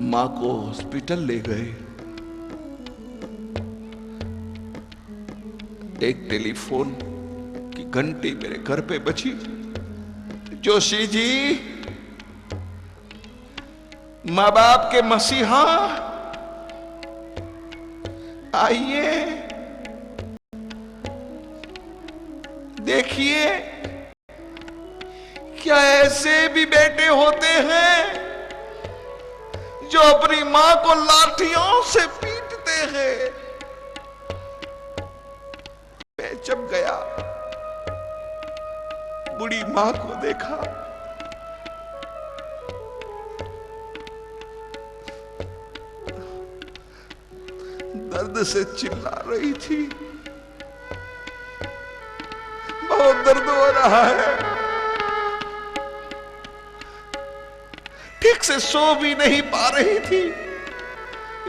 मां को हॉस्पिटल ले गए। एक टेलीफोन की घंटी मेरे घर पे बजी। जोशी जी, मां बाप के मसीहा आइए, देखिए क्या ऐसे भी बेटे होते हैं जो अपनी मां को लाठियों से पीटते हैं। मैं जब गया, बूढ़ी मां को देखा, दर्द से चिल्ला रही थी। बहुत दर्द हो रहा है, ठीक से सो भी नहीं पा रही थी,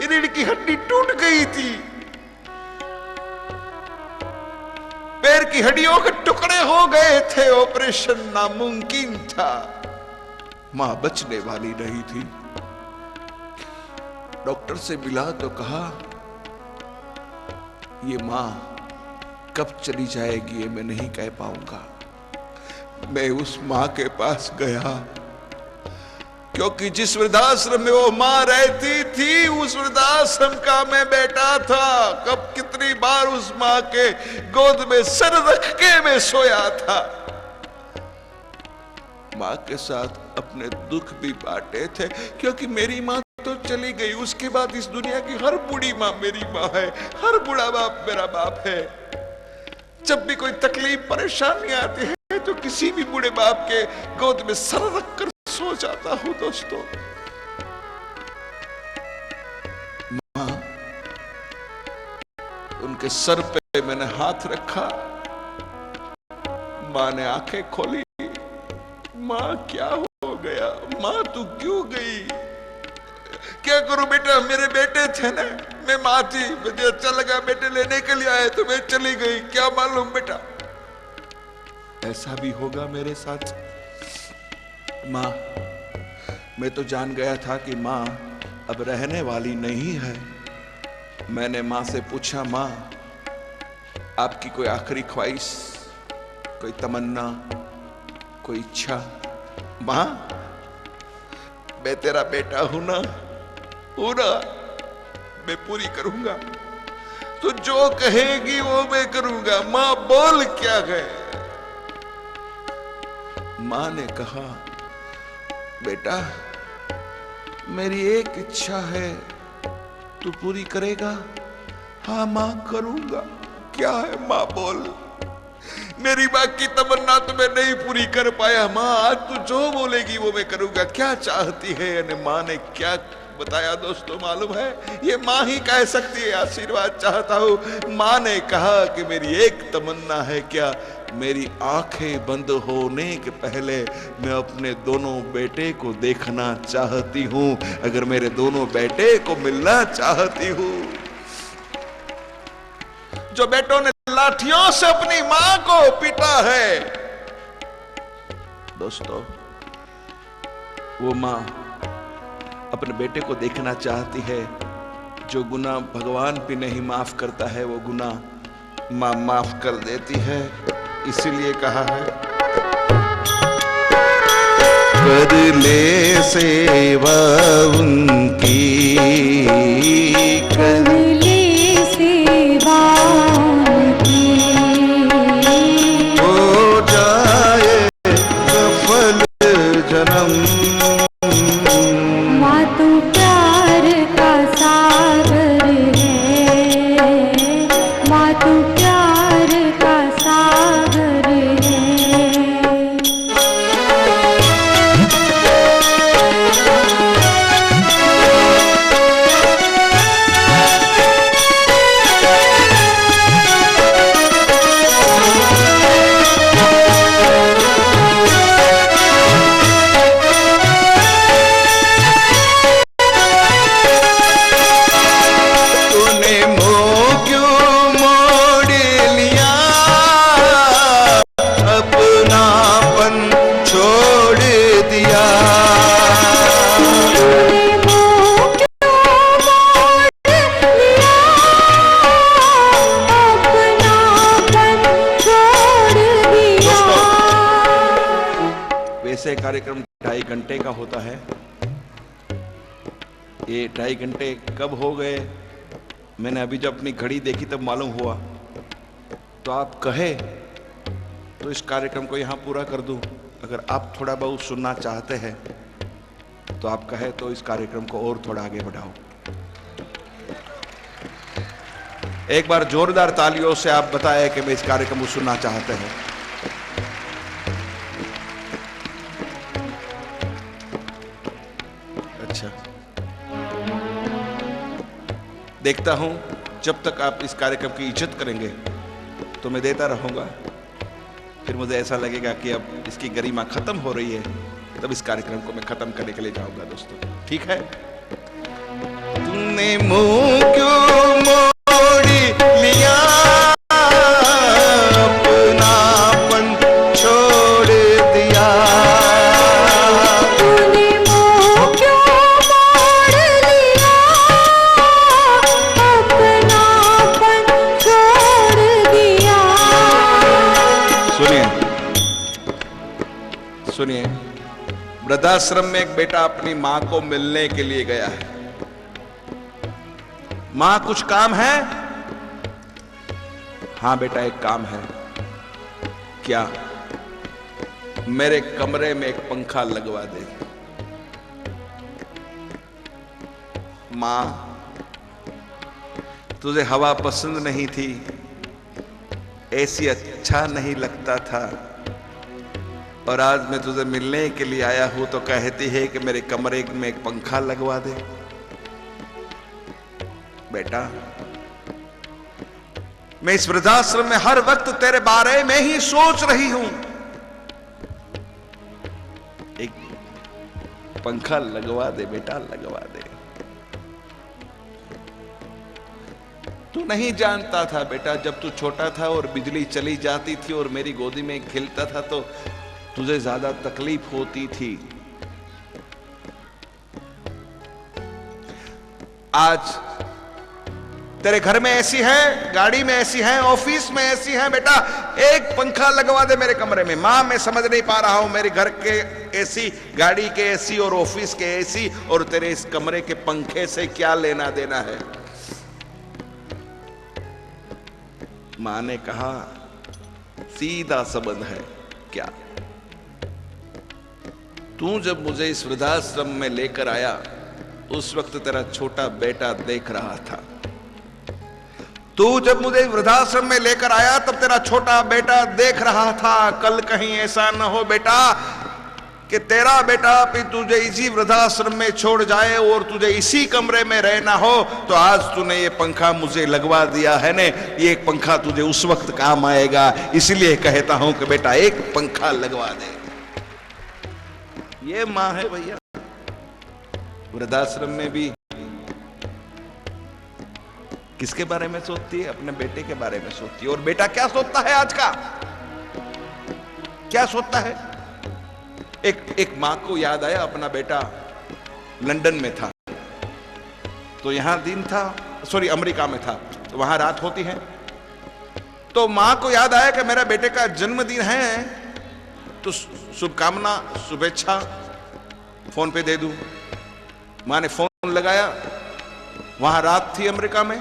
रीढ़ की हड्डी टूट गई थी, पैर की हड्डियों के टुकड़े हो गए थे, ऑपरेशन नामुमकिन था, मां बचने वाली नहीं थी। डॉक्टर से मिला तो कहा ये मां कब चली जाएगी ये मैं नहीं कह पाऊंगा। मैं उस मां के पास गया, क्योंकि जिस वृद्धाश्रम में वो मां रहती थी उस वृद्धाश्रम का मैं बेटा था। कब कितनी बार उस मां के गोद में सर रख के मैं सोया था। मां के साथ अपने दुख भी बांटे थे, क्योंकि मेरी मां तो चली गई, उसके बाद इस दुनिया की हर बूढ़ी मां मेरी मां है, हर बूढ़ा बाप मेरा बाप है। जब भी कोई तकलीफ परेशानी आती है तो किसी भी बूढ़े बाप के गोद में सर रखकर सो जाता हूं। दोस्तों, मां, उनके सर पे मैंने हाथ रखा, मां ने आंखें खोली। मां क्या हो गया, मां तू क्यों गई? क्या करूं बेटा, मेरे बेटे थे ना, मैं मां थी, मुझे अच्छा लगा बेटे लेने के लिए आए तो मैं चली गई, क्या मालूम बेटा ऐसा भी होगा मेरे साथ। मां, मैं तो जान गया था कि मां अब रहने वाली नहीं है। मैंने मां से पूछा, मां आपकी कोई आखिरी ख्वाहिश, कोई तमन्ना, कोई इच्छा? मां, मैं तेरा बेटा हूं ना, मैं पूरी करूंगा, तो जो कहेगी वो मैं करूंगा। मां बोल क्या है? मां ने कहा, बेटा मेरी एक इच्छा है, तू पूरी करेगा? हाँ मां करूंगा। क्या है मां बोल? मेरी मां की तमन्ना तो मैं नहीं पूरी कर पाया, मां आज तू जो बोलेगी वो मैं करूंगा। क्या चाहती है? यानी मां ने क्या बताया दोस्तों मालूम है? ये मां ही कह सकती है आशीर्वाद चाहता हूं। मां ने कहा कि मेरी एक तमन्ना है, क्या? मेरी आंखें बंद होने के पहले मैं अपने दोनों बेटे को देखना चाहती हूं। अगर मेरे दोनों बेटे को मिलना चाहती हूं। जो बेटों ने लाठियों से अपनी मां को पीटा है, दोस्तों वो मां अपने बेटे को देखना चाहती है। जो गुनाह भगवान भी नहीं माफ करता है वो गुनाह मां माफ कर देती है। इसीलिए कहा है, कर ले सेवा उनकी, कर ले सेवा उनकी, हो जाए सफल जन्म। माँ तू प्यार का सागर है, माँ तू प्यार का सागर है। कार्यक्रम 2.5 घंटे का होता है। ये 2.5 घंटे कब हो गए, मैंने अभी जब अपनी घड़ी देखी तब मालूम हुआ। तो आप कहे तो इस कार्यक्रम को यहाँ पूरा कर दूं। अगर आप थोड़ा बहुत सुनना चाहते हैं तो आप कहे तो इस कार्यक्रम को और थोड़ा आगे बढ़ाओ। एक बार जोरदार तालियों से आप बताएं कि मैं इस कार्यक्रम को सुनना चाहते हैं। अच्छा, देखता हूं जब तक आप इस कार्यक्रम की इज्जत करेंगे तो मैं देता रहूंगा। फिर मुझे ऐसा लगेगा कि अब इसकी गरिमा खत्म हो रही है, तब इस कार्यक्रम को मैं खत्म करने के लिए जाऊंगा। दोस्तों ठीक है? तूने मुंह क्यों मोड़ी लिया, अपनापन छोड़ दिया। तूने मुंह क्यों मोड़ लिया, अपनापन छोड़ दिया। सुनिए सुनिए, वृद्धाश्रम में एक बेटा अपनी मां को मिलने के लिए गया है। मां कुछ काम है? हां बेटा एक काम है। क्या? मेरे कमरे में एक पंखा लगवा दे। मां, तुझे हवा पसंद नहीं थी, एसी अच्छा नहीं लगता था, और आज मैं तुझे मिलने के लिए आया हूं तो कहती है कि मेरे कमरे में एक पंखा लगवा दे। बेटा, मैं इस वृद्धाश्रम में हर वक्त तेरे बारे में ही सोच रही हूं। एक पंखा लगवा दे बेटा, लगवा दे। तू नहीं जानता था बेटा, जब तू छोटा था और बिजली चली जाती थी और मेरी गोदी में खेलता था तो तुझे ज्यादा तकलीफ होती थी। आज तेरे घर में एसी है, गाड़ी में एसी है, ऑफिस में एसी है। बेटा एक पंखा लगवा दे मेरे कमरे में। मां, मैं समझ नहीं पा रहा हूं, मेरे घर के एसी, गाड़ी के एसी और ऑफिस के एसी और तेरे इस कमरे के पंखे से क्या लेना देना है। मां ने कहा, सीधा संबंध है। क्या? तू जब मुझे इस वृद्धाश्रम में लेकर आया उस वक्त तेरा छोटा बेटा देख रहा था। तू जब मुझे वृद्धाश्रम में लेकर आया तब तेरा छोटा बेटा देख रहा था। कल कहीं ऐसा न हो बेटा कि तेरा बेटा भी तुझे इसी वृद्धाश्रम में छोड़ जाए और तुझे इसी कमरे में रहना हो। तो आज तूने ये पंखा मुझे लगवा दिया है ने, ये एक पंखा तुझे उस वक्त काम आएगा। इसलिए कहता हूं कि बेटा एक पंखा लगवा दे। ये मां है भैया। वृद्धाश्रम में भी किसके बारे में सोचती है? अपने बेटे के बारे में सोचती है। और बेटा क्या सोचता है आज का? क्या सोचता है? एक मां को याद आया, अपना बेटा लंदन में था तो यहां दिन था, सॉरी अमेरिका में था, तो वहां रात होती है। तो मां को याद आया कि मेरा बेटे का जन्मदिन है, तो शुभकामना, शुभेच्छा फोन पे दे दूं। मां ने फोन लगाया, वहां रात थी अमेरिका में।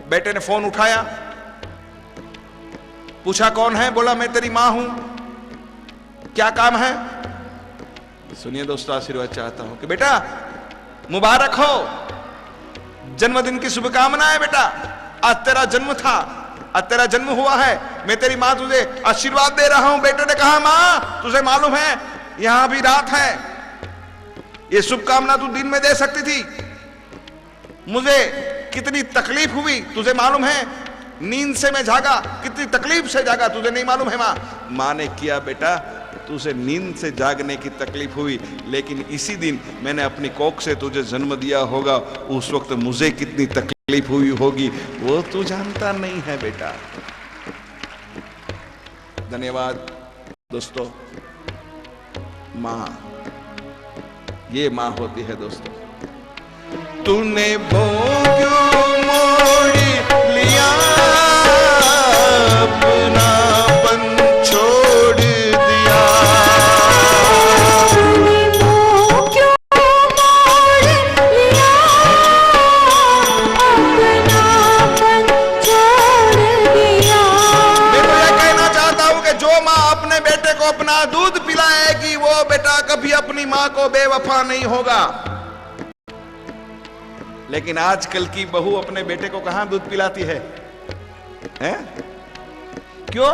बेटे ने फोन उठाया, पूछा कौन है? बोला मैं तेरी मां हूं, क्या काम है? सुनिए दोस्तों, आशीर्वाद चाहता हूं कि बेटा मुबारक हो, जन्मदिन की शुभकामनाएं बेटा। आज तेरा जन्म था, आज तेरा जन्म हुआ है, मैं तेरी मां तुझे आशीर्वाद दे रहा हूं। बेटे ने कहा, मां तुझे मालूम है यहां भी रात है, ये शुभकामना तू दिन में दे सकती थी, मुझे कितनी तकलीफ हुई तुझे मालूम है, नींद से मैं जागा, कितनी तकलीफ से जागा, तुझे नहीं मालूम है मां। मां ने किया बेटा, तुझे नींद से जागने की तकलीफ हुई, लेकिन इसी दिन मैंने अपनी कोख से तुझे जन्म दिया होगा, उस वक्त मुझे कितनी तकलीफ हुई होगी वो तू जानता नहीं है बेटा। धन्यवाद दोस्तों। मां, ये मां होती है दोस्तों। तूने वो क्यों मोड़ी लिया, अपनापन छोड़ दिया। अपना दूध पिलाएगी, वो बेटा कभी अपनी मां को बेवफा नहीं होगा। लेकिन आजकल की बहू अपने बेटे को कहां दूध पिलाती है, हैं? क्यों?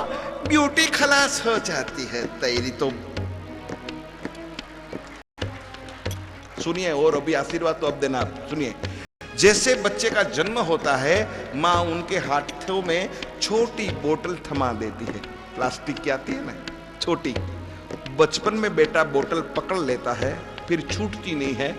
ब्यूटी खलास हो जाती है तेरी तो। सुनिए, और अभी आशीर्वाद तो अब देना। सुनिए, जैसे बच्चे का जन्म होता है, माँ उनके हाथों में छोटी बोतल थमा देती है, प्लास्टिक की आती है ना, छोटी। बचपन में बेटा बोतल पकड़ लेता है, फिर छूटती नहीं है।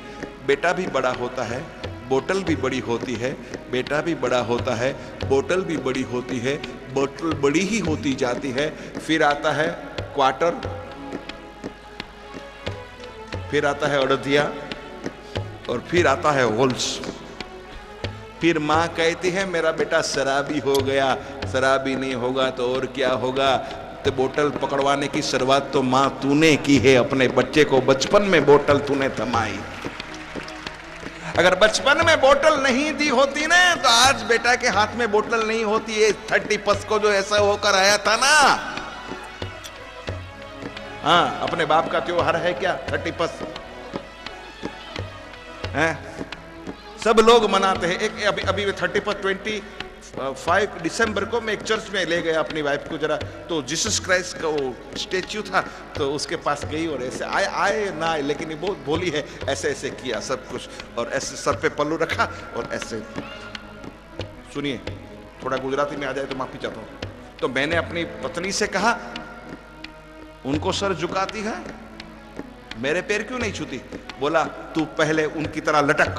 बेटा भी बड़ा होता है, बोतल भी बड़ी होती है, बेटा भी बड़ा होता है, बोतल भी बड़ी होती है, बोतल बड़ी ही होती जाती है। फिर आता है क्वार्टर, फिर आता है अड़दिया, और फिर आता है होल्स। फिर माँ कहती है मेरा बेटा शराबी हो गया। शराबी नहीं होगा तो और क्या होगा? तो बोतल पकड़वाने की शुरुआत तो माँ तूने की है अपने बच्चे को। बचपन में बोतल तूने थमाई। अगर बचपन में बोतल नहीं दी होती ना, तो आज बेटा के हाथ में बोतल नहीं होती है। 31 को जो ऐसा होकर आया था ना, हाँ, अपने बाप का त्योहार है क्या 31? हैं? सब लोग मनाते हैं। एक अभी 25 दिसंबर को मैं एक चर्च में ले गया अपनी वाइफ को जरा, तो जीसस क्राइस्ट का वो स्टेच्यू था, तो उसके पास गई और ऐसे आए ना आए, लेकिन ये बहुत भोली है, ऐसे ऐसे किया सब कुछ, और ऐसे सर पे पल्लू रखा और ऐसे। सुनिए, थोड़ा गुजराती में आ जाए तो माफी चाहता हूं। तो मैंने अपनी पत्नी से कहा, उनको सर झुकाती है, मेरे पैर क्यों नहीं छूती? बोला तू पहले उनकी तरह लटक।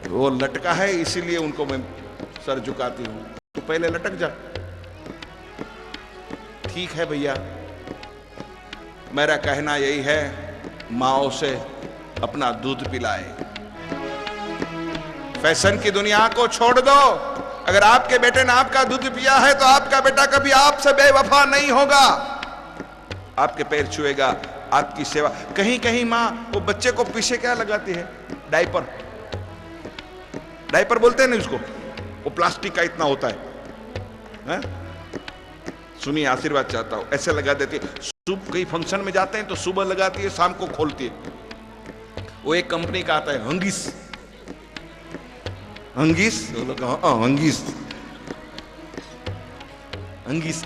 वो लटका है इसीलिए उनको मैं सर झुकाती हूं, तू पहले लटक जा। ठीक है भैया, मेरा कहना यही है, माओ से अपना दूध पिलाए। फैशन की दुनिया को छोड़ दो। अगर आपके बेटे ने आपका दूध पिया है तो आपका बेटा कभी आपसे बेवफा नहीं होगा, आपके पैर छुएगा, आपकी सेवा। कहीं कहीं माँ वो बच्चे को पीछे क्या लगाती है? डायपर। डायपर बोलते हैं ना उसको, वो प्लास्टिक का इतना होता है? सुनिए, आशीर्वाद चाहता हूं, ऐसे लगा देती है। सुबह कहीं फंक्शन में जाते हैं तो सुबह लगाती है, शाम को खोलती है। वो एक कंपनी का आता है, हंगीस। हंगीस, हंगीस, हंगीस।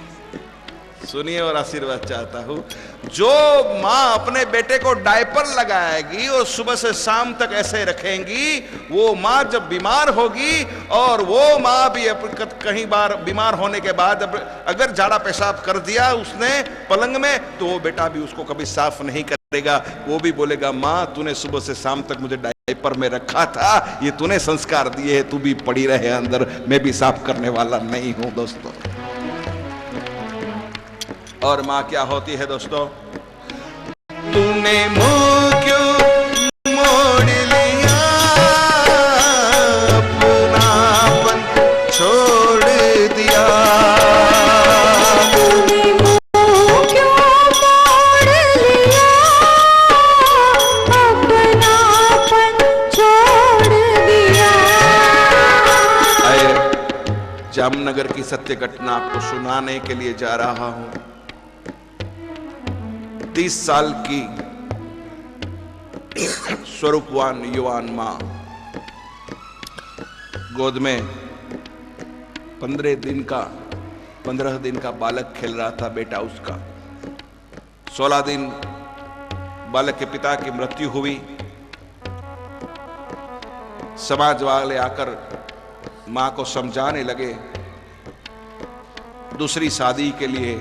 सुनिए, और आशीर्वाद चाहता हूं, जो मां अपने बेटे को डायपर लगाएगी और सुबह से शाम तक ऐसे रखेंगी, वो मां जब बीमार होगी, और वो मां भी कहीं बार बीमार होने के बाद अगर झाड़ा पेशाब कर दिया उसने पलंग में, तो वो बेटा भी उसको कभी साफ नहीं करेगा। वो भी बोलेगा, मां तूने सुबह से शाम तक मुझे डायपर में रखा था, ये तूने संस्कार दिए है, तू भी पड़ी रहे अंदर, मैं भी साफ करने वाला नहीं हूं। दोस्तों, और मां क्या होती है दोस्तों? तूने मुंह क्यों मोड़ लिया, अपनापन छोड़ दिया। तूने मुंह क्यों मोड़ लिया, अपनापन छोड़ दिया। आए, जामनगर की सत्य घटना आपको सुनाने के लिए जा रहा हूं। 30 साल की स्वरूपवान युवान मां, गोद में 15 दिन का बालक खेल रहा था, बेटा उसका। 16 दिन बालक के पिता की मृत्यु हुई। समाज वाले आकर मां को समझाने लगे, दूसरी शादी के लिए।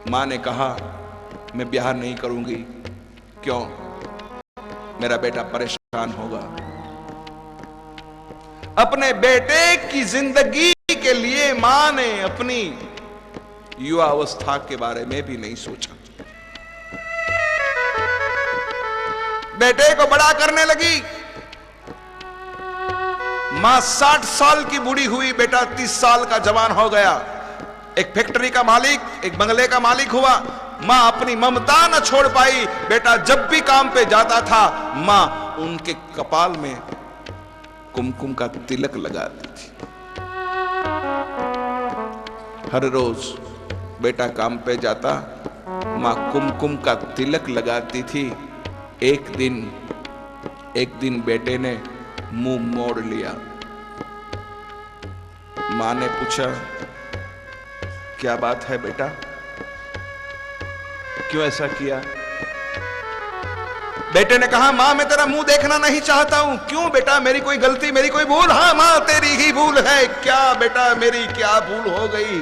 मां ने कहा, मैं ब्याह नहीं करूंगी। क्यों? मेरा बेटा परेशान होगा। अपने बेटे की जिंदगी के लिए मां ने अपनी युवा अवस्था के बारे में भी नहीं सोचा। बेटे को बड़ा करने लगी। मां 60 साल की बूढ़ी हुई, बेटा 30 साल का जवान हो गया। एक फैक्ट्री का मालिक, एक बंगले का मालिक हुआ। मां अपनी ममता न छोड़ पाई। बेटा जब भी काम पे जाता था, मां उनके कपाल में कुमकुम का तिलक लगाती थी। हर रोज बेटा काम पे जाता, माँ कुमकुम का तिलक लगाती थी। एक दिन बेटे ने मुंह मोड़ लिया। माँ ने पूछा, क्या बात है बेटा, क्यों ऐसा किया? बेटे ने कहा, मां मैं तेरा मुंह देखना नहीं चाहता हूं। क्यों बेटा, मेरी कोई गलती, मेरी कोई भूल? हाँ मां, तेरी ही भूल है। क्या बेटा, मेरी क्या भूल हो गई?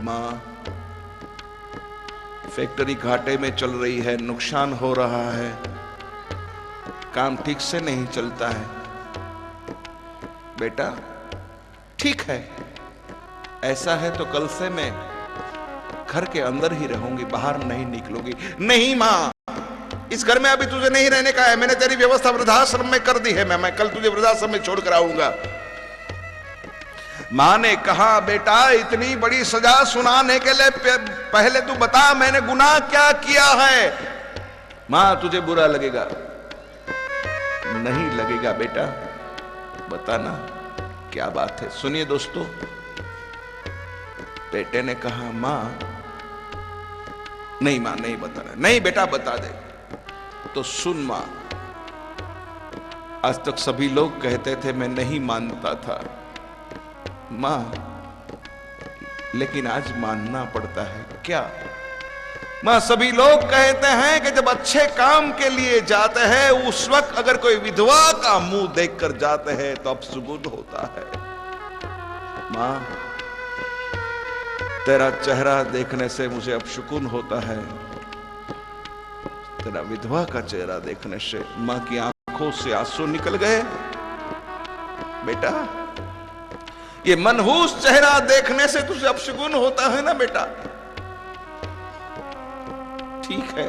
मां, फैक्ट्री घाटे में चल रही है, नुकसान हो रहा है, काम ठीक से नहीं चलता है। बेटा ठीक है, ऐसा है तो कल से मैं घर के अंदर ही रहूंगी, बाहर नहीं निकलूंगी। नहीं मां, इस घर में अभी तुझे नहीं रहने का है, मैंने तेरी व्यवस्था वृद्धाश्रम में कर दी है। मैं कल तुझे वृद्धाश्रम में छोड़कर आऊंगा। मां ने कहा, बेटा इतनी बड़ी सजा सुनाने के लिए पहले तू बता मैंने गुनाह क्या किया है। मां तुझे बुरा लगेगा। नहीं लगेगा बेटा, बताना क्या बात है। सुनिए दोस्तों, बेटे ने कहा, मां नहीं, मां नहीं बताना। नहीं बेटा बता दे। तो सुन मां, आज तक सभी लोग कहते थे मैं नहीं मानता था मां, लेकिन आज मानना पड़ता है। क्या मां? सभी लोग कहते हैं कि जब अच्छे काम के लिए जाते हैं उस वक्त अगर कोई विधवा का मुंह देखकर जाते हैं तो अपशगुन होता है। मां, तेरा चेहरा देखने से मुझे अपशगुन होता है, तेरा विधवा का चेहरा देखने से। मां की आंखों से आंसू निकल गए। बेटा, ये मनहूस चेहरा देखने से तुझे अपशगुन होता है ना बेटा? ठीक है,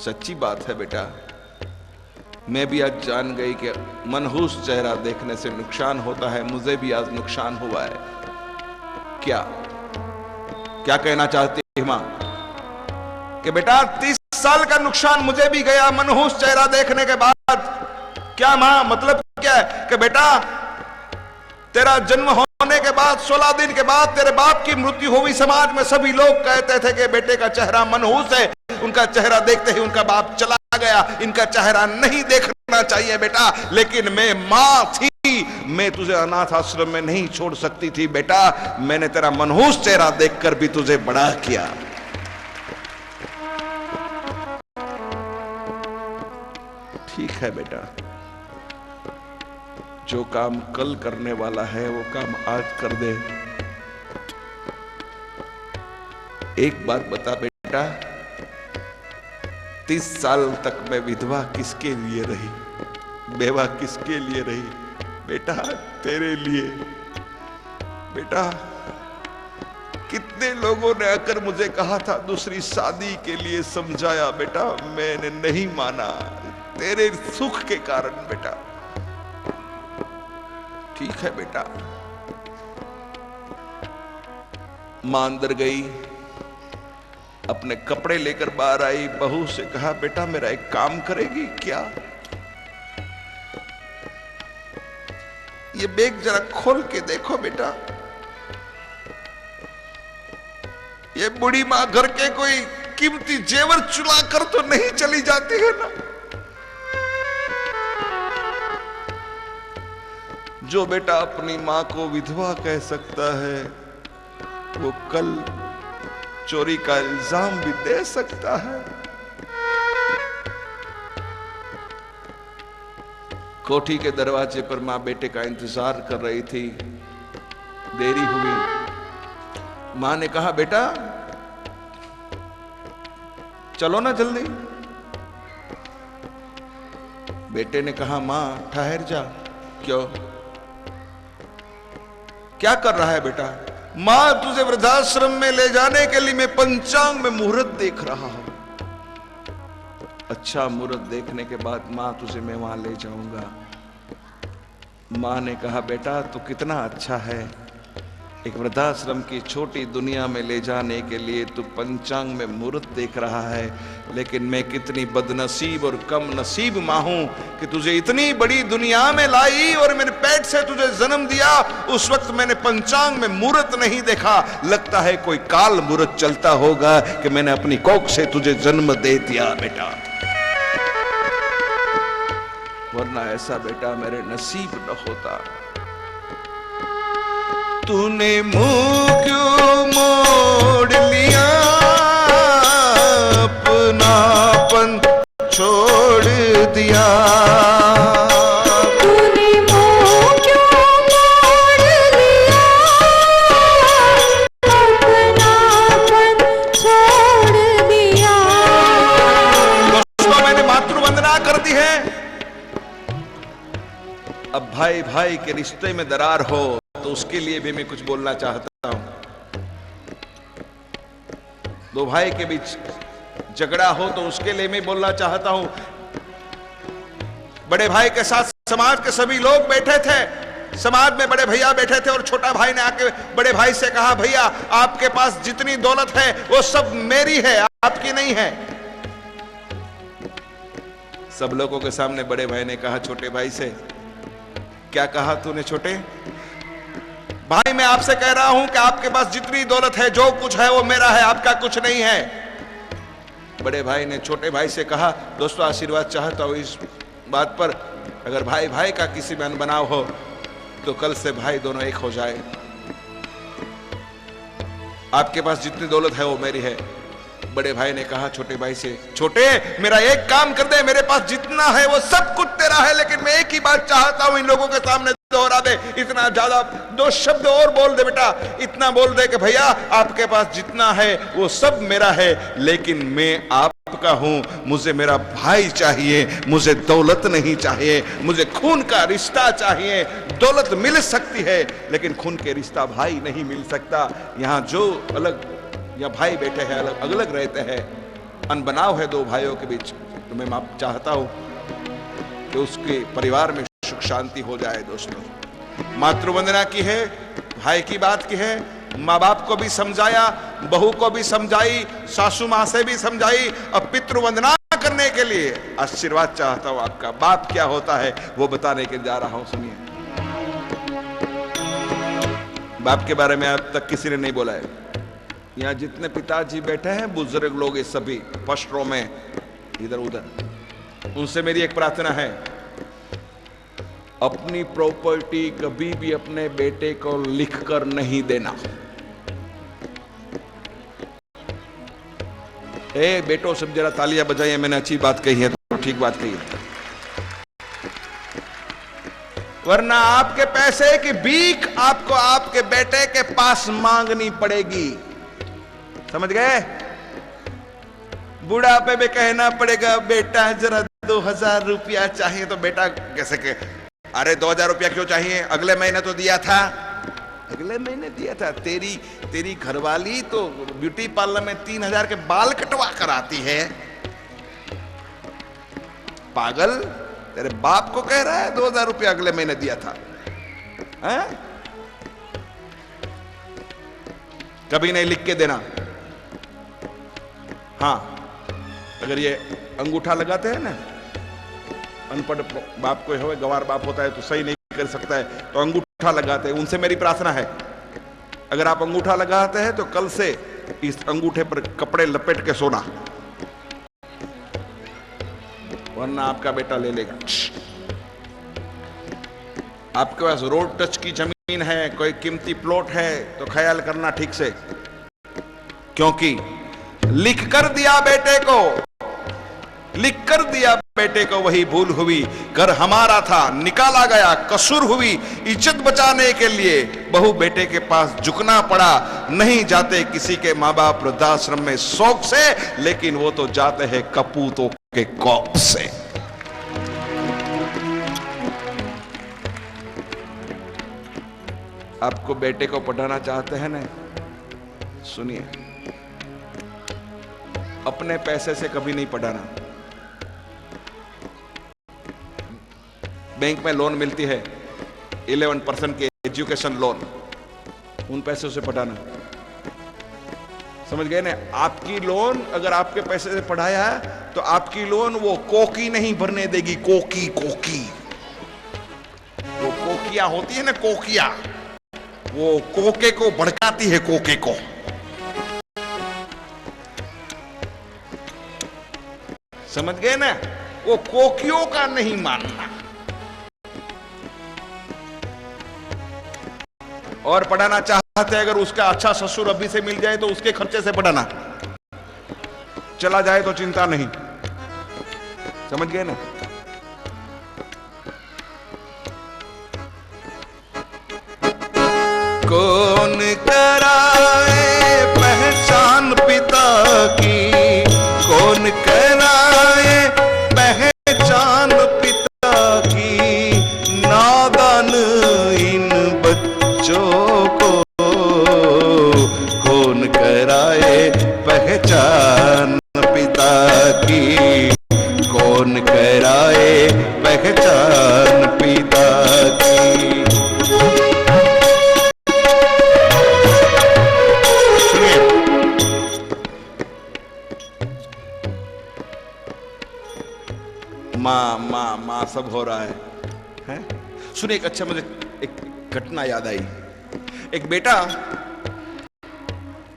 सच्ची बात है बेटा। मैं भी आज जान गई कि मनहूस चेहरा देखने से नुकसान होता है। मुझे भी आज नुकसान हुआ है। क्या क्या कहना चाहती है मां? कि बेटा 30 साल का नुकसान मुझे भी गया मनहूस चेहरा देखने के बाद। क्या मां, मतलब क्या है? कि बेटा तेरा जन्म होने के बाद 16 दिन के बाद तेरे बाप की मृत्यु हुई। समाज में सभी लोग कहते थे कि बेटे का चेहरा मनहूस है, उनका चेहरा देखते ही उनका बाप चला गया, इनका चेहरा नहीं देखना चाहिए बेटा। लेकिन मैं मां थी, मैं तुझे अनाथ आश्रम में नहीं छोड़ सकती थी बेटा। मैंने तेरा मनहूस चेहरा देखकर भी तुझे बड़ा किया। ठीक है बेटा, जो काम कल करने वाला है वो काम आज कर दे। एक बात बता बेटा, 30 साल तक मैं विधवा किसके लिए रही, बेवा किसके लिए रही? बेटा तेरे लिए। बेटा कितने लोगों ने आकर मुझे कहा था दूसरी शादी के लिए समझाया, बेटा मैंने नहीं माना, तेरे सुख के कारण बेटा। ठीक है बेटा। मां अंदर गई, अपने कपड़े लेकर बाहर आई, बहू से कहा, बेटा मेरा एक काम करेगी क्या? ये बैग जरा खोल के देखो बेटा। ये बूढ़ी मां घर के कोई कीमती जेवर चुरा कर तो नहीं चली जाती है ना? जो बेटा अपनी मां को विधवा कह सकता है वो कल चोरी का इल्जाम भी दे सकता है। कोठी के दरवाजे पर मां बेटे का इंतजार कर रही थी। देरी हुई। मां ने कहा, बेटा चलो ना जल्दी। बेटे ने कहा, मां ठहर जा। क्यों? क्या कर रहा है बेटा? मां तुझे वृद्धाश्रम में ले जाने के लिए मैं पंचांग में मुहूर्त देख रहा हूं। अच्छा मुहूर्त देखने के बाद मां तुझे मैं वहां ले जाऊंगा। मां ने कहा, बेटा तू कितना अच्छा है, एक वृद्धाश्रम की छोटी दुनिया में ले जाने के लिए तू पंचांग में मुहूर्त देख रहा है, लेकिन मैं कितनी बदनसीब और कम नसीब मां हूं कि तुझे इतनी बड़ी दुनिया में लाई और मेरे पेट से तुझे जन्म दिया। उस वक्त मैंने पंचांग में मुहूर्त नहीं देखा, लगता है कोई काल मुहूर्त चलता होगा कि मैंने अपनी कोख से तुझे जन्म दे दिया बेटा, वरना ऐसा बेटा मेरे नसीब न होता। तूने मुंह क्यों मोड़ लिया, अपनापन छोड़ दिया। तूने मुंह क्यों मोड़ लिया, अपनापन छोड़ दिया। दोस्तों, मैंने मातृवंदना कर दी है। अब भाई भाई के रिश्ते में दरार हो तो उसके लिए भी मैं कुछ बोलना चाहता हूं। दो भाई के बीच झगड़ा हो तो उसके लिए मैं बोलना चाहता हूं। बड़े भाई के साथ समाज के सभी लोग बैठे थे, समाज में बड़े भैया बैठे थे और छोटा भाई ने आके बड़े भाई से कहा, भैया आपके पास जितनी दौलत है वो सब मेरी है, आपकी नहीं है। सब लोगों के सामने बड़े भाई ने कहा छोटे भाई से, क्या कहा तूने छोटे भाई? मैं आपसे कह रहा हूं कि आपके पास जितनी दौलत है, जो कुछ है वो मेरा है, आपका कुछ नहीं है। बड़े भाई ने छोटे भाई से कहा, दोस्तों आशीर्वाद चाहता हूं इस बात पर, अगर भाई भाई का किसी में अनबनाव हो तो कल से भाई दोनों एक हो जाए। आपके पास जितनी दौलत है वो मेरी है। बड़े भाई ने कहा छोटे भाई से, छोटे मेरा एक काम कर दे, मेरे पास जितना है वो सब कुछ तेरा है, लेकिन मैं एक ही बात चाहता हूं, इन लोगों के सामने दोहरा दे, इतना ज्यादा दो शब्द और बोल दे बेटा, इतना बोल दे कि भैया आपके पास जितना है वो सब मेरा है, लेकिन मैं आपका हूं, मुझे मेरा भाई चाहिए, मुझे दौलत नहीं चाहिए, मुझे खून का रिश्ता चाहिए। दौलत मिल सकती है लेकिन खून के रिश्ता भाई नहीं मिल सकता। यहां जो अलग या भाई बैठे हैं अलग अलग रहते हैं, अनबनाव है दो भाइयों के बीच, तो मैं चाहता हूं कि उसके परिवार में सुख शांति हो जाए। दोस्तों मातृवंदना की है, भाई की बात की है, माँ बाप को भी समझाया, बहू को भी समझाई, सासू माँ से भी समझाई। अब पितृवंदना करने के लिए आशीर्वाद चाहता हूं आपका। बाप क्या होता है वो बताने के जा रहा हूं, सुनिए। बाप के बारे में अब तक किसी ने नहीं बोला है। यहाँ जितने पिताजी बैठे हैं बुजुर्ग लोग, ये सभी फर्स्ट रो में इधर उधर, उनसे मेरी एक प्रार्थना है, अपनी प्रॉपर्टी कभी भी अपने बेटे को लिखकर नहीं देना। ए बेटो सब जरा तालियां बजाइए, मैंने अच्छी बात कही है तो ठीक बात कही है, वरना आपके पैसे की भीख आपको आपके बेटे के पास मांगनी पड़ेगी। समझ गए? बुढ़ापे में कहना पड़ेगा बेटा जरा 2000 रुपया चाहिए, तो बेटा कैसे के, अरे 2000 रुपया क्यों चाहिए, अगले महीने तो दिया था, अगले महीने दिया था। तेरी घरवाली तो ब्यूटी पार्लर में 3000 के बाल कटवा कर आती है। पागल, तेरे बाप को कह रहा है 2000 रुपया अगले महीने दिया था, हैं? कभी नहीं लिख के देना। हाँ, अगर ये अंगूठा लगाते हैं ना, अनपढ़ बाप को हो, गवार बाप होता है तो सही नहीं कर सकता है, तो अंगूठा लगाते हैं। उनसे मेरी प्रार्थना है, अगर आप अंगूठा लगाते हैं तो कल से इस अंगूठे पर कपड़े लपेट के सोना, वरना आपका बेटा ले लेगा। आपके पास रोड टच की जमीन है, कोई कीमती प्लॉट है, तो ख्याल करना ठीक से, क्योंकि लिख कर दिया बेटे को, लिख कर दिया बेटे को वही भूल हुई। घर हमारा था निकाला गया, कसूर हुई, इज्जत बचाने के लिए बहू बेटे के पास झुकना पड़ा। नहीं जाते किसी के माँ बाप वृद्धाश्रम में शौक से, लेकिन वो तो जाते हैं कपूतों के कौप से। आपको बेटे को पढ़ाना चाहते हैं ना, सुनिए, अपने पैसे से कभी नहीं पढ़ाना। बैंक में लोन मिलती है 11% की एजुकेशन लोन, उन पैसों से पढ़ाना। समझ गए ना? आपकी लोन अगर आपके पैसे से पढ़ाया है तो आपकी लोन वो कोकी नहीं भरने देगी। कोकी कोकी वो कोकिया होती है ना, कोकिया, वो कोके को भड़काती है, कोके को। समझ गए ना? वो कोकियों का नहीं मानना। और पढ़ाना चाहते अगर उसका अच्छा ससुर अभी से मिल जाए तो उसके खर्चे से पढ़ाना, चला जाए तो चिंता नहीं। समझ गए ना? कौन कराए पहचान पिता की, कौन कराए पहचान पिता की, नादान इन बच्चों को कौन कराए पहचान पिता की, कौन कराए पहचान पिता की। माँ माँ माँ सब हो रहा है? सुनिए, एक अच्छा मुझे एक घटना याद आई। एक बेटा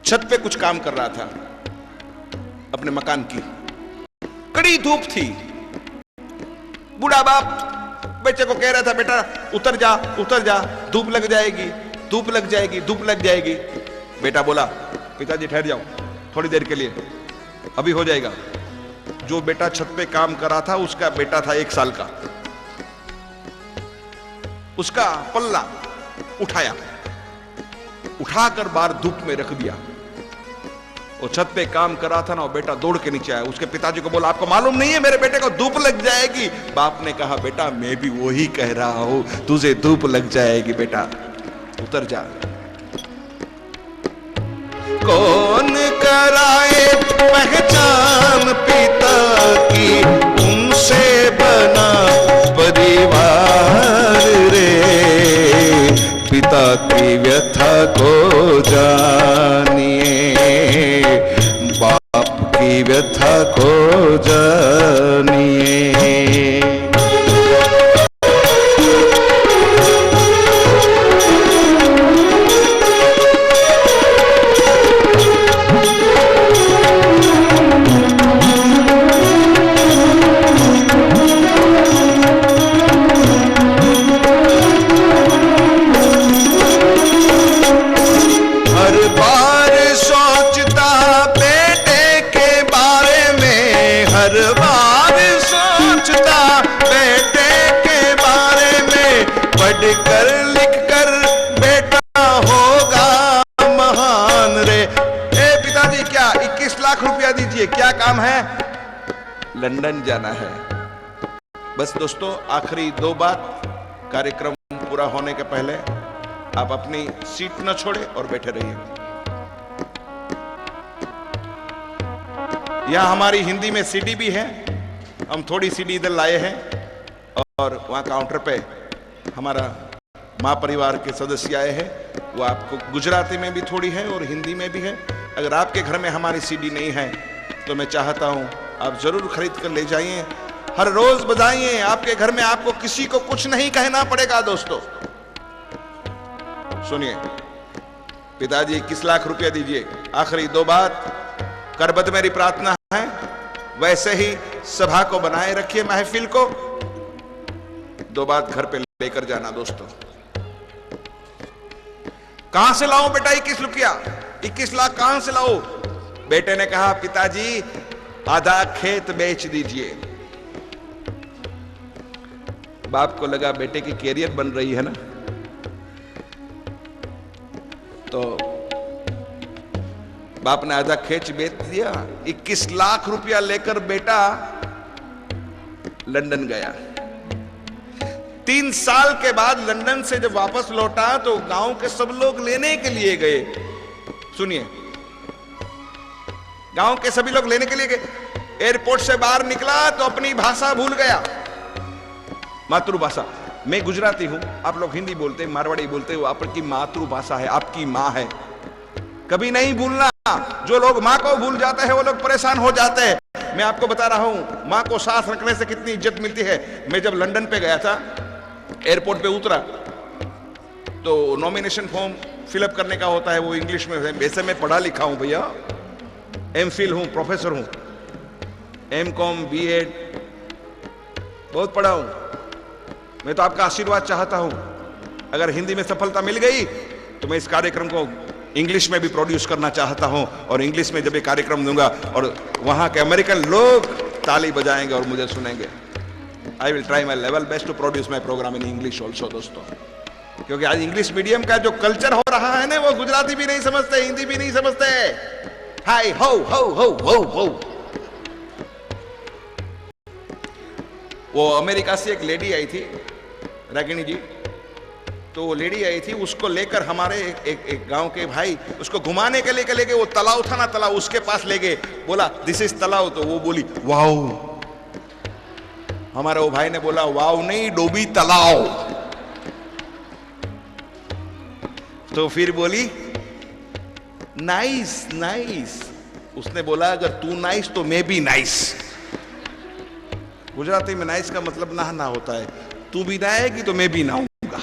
छत पे कुछ काम कर रहा था अपने मकान की। कड़ी धूप थी। बूढ़ा बाप बच्चे को कह रहा था, बेटा उतर जा उतर जा, धूप लग जाएगी, धूप लग जाएगी, धूप लग जाएगी। बेटा बोला, पिताजी ठहर जाओ थोड़ी देर के लिए, अभी हो जाएगा। जो बेटा छत पे काम कर रहा था उसका बेटा था 1 साल का। उसका पल्ला उठाया, उठाकर बाहर धूप में रख दिया। वो छत पे काम कर रहा था ना, वो बेटा दौड़ के नीचे आया। उसके पिताजी को बोला, आपको मालूम नहीं है मेरे बेटे को धूप लग जाएगी? बाप ने कहा, बेटा मैं भी वही कह रहा हूं, तुझे धूप लग जाएगी बेटा, उतर जा। कौन कराए पहचान पिता की, उनसे बना परिवार रे, पिता की व्यथा को जानिए, बाप की व्यथा को जानिए। कर लिख कर बेटा होगा महान रे। ए पिताजी, क्या 21 लाख रुपया दीजिए, क्या काम है? लंदन जाना है। बस दोस्तों, आखिरी 2 बात, कार्यक्रम पूरा होने के पहले आप अपनी सीट न छोड़े और बैठे रहिए। यहां हमारी हिंदी में सीडी भी है, हम थोड़ी सीडी इधर लाए हैं, और वहां काउंटर पे हमारा माँ परिवार के सदस्य आए हैं, वो आपको गुजराती में भी थोड़ी है और हिंदी में भी है। अगर आपके घर में हमारी सीडी नहीं है तो मैं चाहता हूं आप जरूर खरीद कर ले जाइए, हर रोज बजाइए। आपके घर में आपको किसी को कुछ नहीं कहना पड़ेगा। दोस्तों सुनिए, पिताजी 21 लाख रुपया दीजिए। आखिरी 2 बात, करबद्ध मेरी प्रार्थना है, वैसे ही सभा को बनाए रखिए, महफिल को। 2 बात घर पे लेकर जाना। दोस्तों, कहां से लाऊं बेटा 21 रुपया, 21 लाख कहां से लाऊं? बेटे ने कहा, पिताजी आधा खेत बेच दीजिए। बाप को लगा बेटे की कैरियर बन रही है ना, तो बाप ने आधा खेत बेच दिया। 21 लाख रुपया लेकर बेटा लंदन गया। 3 साल के बाद लंदन से जब वापस लौटा तो गांव के सब लोग लेने के लिए गए। सुनिए, गांव के सभी लोग लेने के लिए गए। एयरपोर्ट से बाहर निकला तो अपनी भाषा भूल गया, मातृभाषा। मैं गुजराती हूं, आप लोग हिंदी बोलते हैं, मारवाड़ी बोलते हो, आपकी मातृभाषा है, आपकी माँ है, कभी नहीं भूलना। जो लोग माँ को भूल जाते हैं वो लोग परेशान हो जाते हैं। मैं आपको बता रहा हूं माँ को साथ रखने से कितनी इज्जत मिलती है। मैं जब लंदन पे गया था, एयरपोर्ट पे उतरा तो नॉमिनेशन फॉर्म फिलअप करने का होता है, वो इंग्लिश में है। वैसे मैं पढ़ा लिखा हूं भैया, एमफिल हूं, प्रोफेसर हूं, एमकॉम, बीएड, बहुत पढ़ा हूं। मैं तो आपका आशीर्वाद चाहता हूं। अगर हिंदी में सफलता मिल गई तो मैं इस कार्यक्रम को इंग्लिश में भी प्रोड्यूस करना चाहता हूं, और इंग्लिश में जब ये कार्यक्रम दूंगा और वहां के अमेरिकन लोग ताली बजाएंगे और मुझे सुनेंगे। I will try my level best to produce my programme in English also दोस्तों, क्योंकि आज इंग्लिश मीडियम का जो कल्चर हो रहा है ना, वो गुजराती भी नहीं समझते, हिंदी भी नहीं समझते। हाय हो हो हो हो हो। वो अमेरिका से एक लेडी आई थी, रागिनी जी, तो वो लेडी आई थी, उसको लेकर हमारे एक गांव के भाई उसको घुमाने के लिए लेके, वो तालाब था ना, तालाब उसके पास ले गए, बोला दिस इज तालाब, तो वो बोली वाओ। हमारे वो भाई ने बोला वाओ नहीं, डोबी तालाब। तो फिर बोली नाइस नाइस। उसने बोला अगर तू नाइस तो मैं भी नाइस। गुजराती में नाइस का मतलब नहाना होता है, तू भी नहाएगी तो मैं भी नहाऊंगा।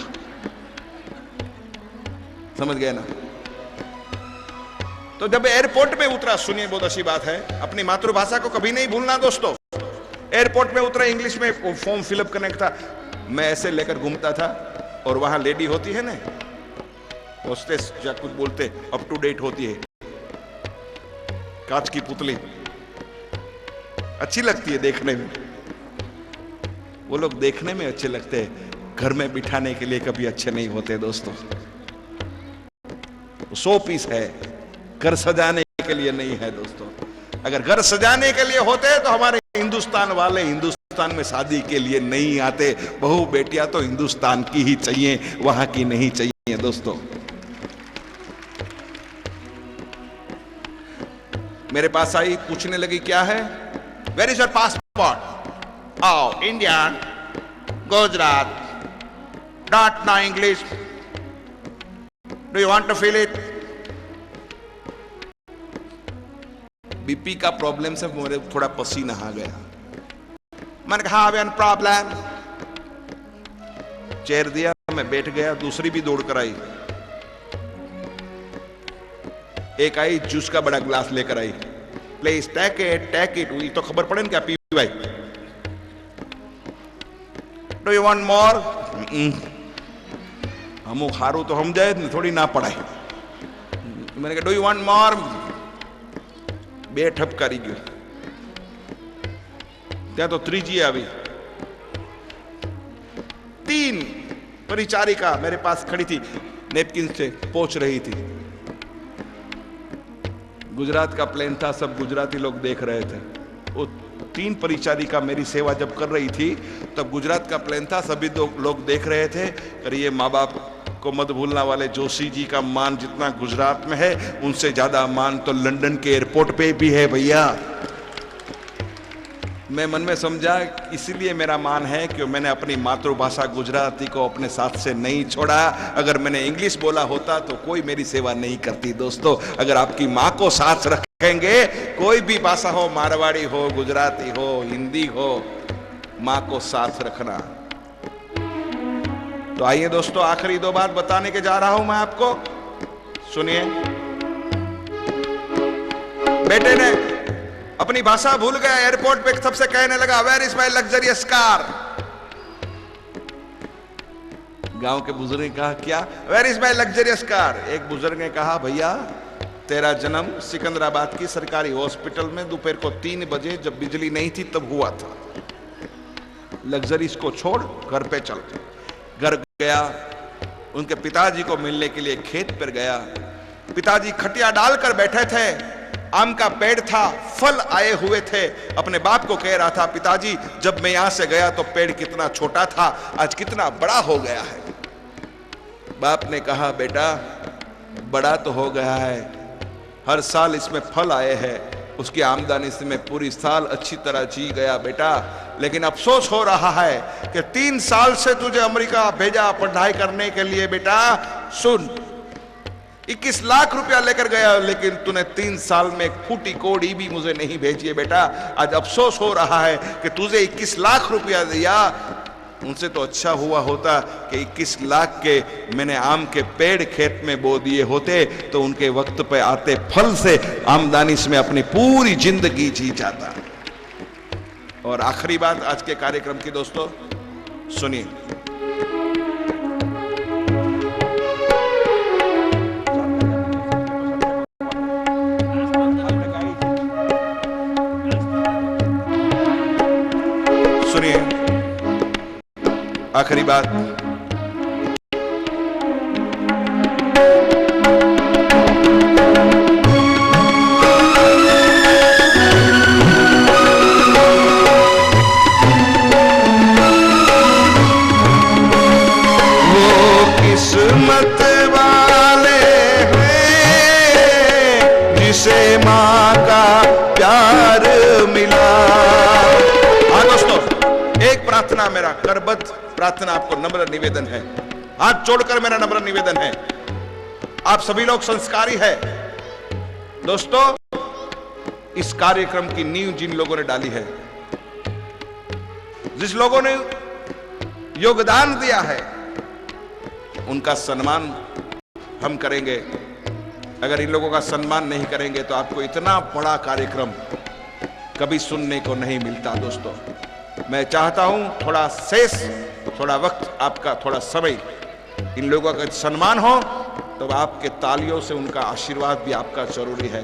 समझ गए ना? तो जब एयरपोर्ट में उतरा, सुनिए बहुत अच्छी बात है, अपनी मातृभाषा को कभी नहीं भूलना दोस्तों। एयरपोर्ट में उतरा, इंग्लिश में फॉर्म फिलअप करने का था, मैं ऐसे लेकर घूमता था, और वहां लेडी होती है ना, होस्टेस या कुछ बोलते, अप टू डेट होती है, कांच की पुतली, अच्छी लगती है देखने में। वो लोग देखने में अच्छे लगते हैं, घर में बिठाने के लिए कभी अच्छे नहीं होते दोस्तों। 100 पीस है, घर सजाने के लिए नहीं है दोस्तों। अगर घर सजाने के लिए होते तो हमारे हिंदुस्तान वाले हिंदुस्तान में शादी के लिए नहीं आते। बहू बेटियां तो हिंदुस्तान की ही चाहिए, वहां की नहीं चाहिए दोस्तों। मेरे पास आई, पूछने लगी क्या है, वेयर इज योर पासपोर्ट? आओ Indian, Gujarat, don't know English, do you want to feel it? BP का प्रॉब्लम से मेरे थोड़ा पसीना आ गया। मैंने कहा हैव एन प्रॉब्लम, चेयर दिया, मैं बैठ गया, दूसरी भी दौड़ कर आई, एक आई जूस का बड़ा ग्लास लेकर आई, प्लीज टेक इट, तो खबर पड़े ना क्या पी भाई। Do you want more? हम हारू तो हम जाए थोड़ी ना पड़ाई। मैंने कहा डू यू वांट मोर? बे ठपकारी गयो, ત્યાં તો ત્રીજી આવી। 3 परिचारिका मेरे पास खड़ी थी, नेपकिन से पोंछ रही थी। गुजरात का प्लेन था, सब गुजराती लोग देख रहे थे। वो 3 परिचारिका मेरी सेवा जब कर रही थी, तब गुजरात का प्लेन था, सभी लोग देख रहे थे। और ये माँ बाप को मत भूलना वाले जोशी जी का मान जितना गुजरात में है, उनसे ज्यादा मान तो लंदन के एयरपोर्ट पे भी है भैया। मैं मन में समझा, इसीलिए मेरा मान है कि मैंने अपनी मातृभाषा गुजराती को अपने साथ से नहीं छोड़ा। अगर मैंने इंग्लिश बोला होता तो कोई मेरी सेवा नहीं करती दोस्तों। अगर आपकी माँ को साथ रखेंगे, कोई भी भाषा हो, मारवाड़ी हो, गुजराती हो, हिंदी हो, माँ को साथ रखना। तो आइए दोस्तों, आखिरी 2 बात बताने के जा रहा हूं मैं आपको, सुनिए। बेटे ने अपनी भाषा भूल गया, एयरपोर्ट पे सबसे कहने लगा where is my luxurious car. गांव के बुजुर्ग ने कहा क्या? Where is my luxurious car. एक बुजुर्ग ने कहा भैया तेरा जन्म सिकंदराबाद की सरकारी हॉस्पिटल में दोपहर को 3 बजे जब बिजली नहीं थी तब हुआ था। लग्जरीज को छोड़ घर पे चल। घर गया, उनके पिताजी को मिलने के लिए खेत पर गया। पिताजी खटिया डालकर बैठे थे, आम का पेड़ था, फल आए हुए थे। अपने बाप को कह रहा था पिताजी जब मैं यहां से गया तो पेड़ कितना छोटा था, आज कितना बड़ा हो गया है। बाप ने कहा बेटा बड़ा तो हो गया है, हर साल इसमें फल आए हैं, उसकी आमदनी से मैं पूरी साल अच्छी तरह जी गया बेटा। लेकिन अफसोस हो रहा है कि 3 साल से तुझे अमेरिका भेजा पढ़ाई करने के लिए। बेटा सुन, 21 लाख रुपया लेकर गया, लेकिन तूने 3 साल में एक फूटी कोड़ी भी मुझे नहीं भेजी है। बेटा आज अफसोस हो रहा है कि तुझे 21 लाख रुपया दिया, उनसे तो अच्छा हुआ होता कि 21 लाख के मैंने आम के पेड़ खेत में बो दिए होते, तो उनके वक्त पे आते फल से आमदनी से मैं अपनी पूरी जिंदगी जी जाता। और आखिरी बात आज के कार्यक्रम की दोस्तों सुनिए, सुनिए आखिरी बात। किस्मत वाले हैं जिसे माँ का प्यार मिला। हाँ दोस्तों, एक प्रार्थना, मेरा करबद्ध प्रार्थना, आपको नम्र निवेदन है, हाथ जोड़कर मेरा नम्र निवेदन है। आप सभी लोग संस्कारी है दोस्तों। इस कार्यक्रम की नींव जिन लोगों ने डाली है, जिस लोगों ने योगदान दिया है, उनका सम्मान हम करेंगे। अगर इन लोगों का सम्मान नहीं करेंगे तो आपको इतना बड़ा कार्यक्रम कभी सुनने को नहीं मिलता। दोस्तों मैं चाहता हूं थोड़ा शेष, थोड़ा वक्त आपका, थोड़ा समय इन लोगों का सम्मान हो, तो आपके तालियों से उनका आशीर्वाद भी आपका जरूरी है।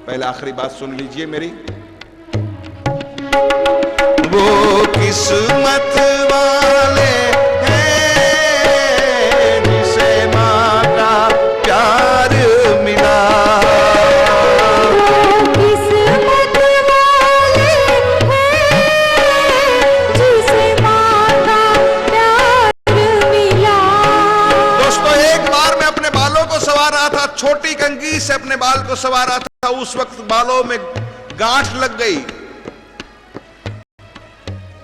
पहले आखिरी बात सुन लीजिए मेरी। वो किस्मत वाले छोटी कंघी से अपने बाल को संवारा था, उस वक्त बालों में गांठ लग गई।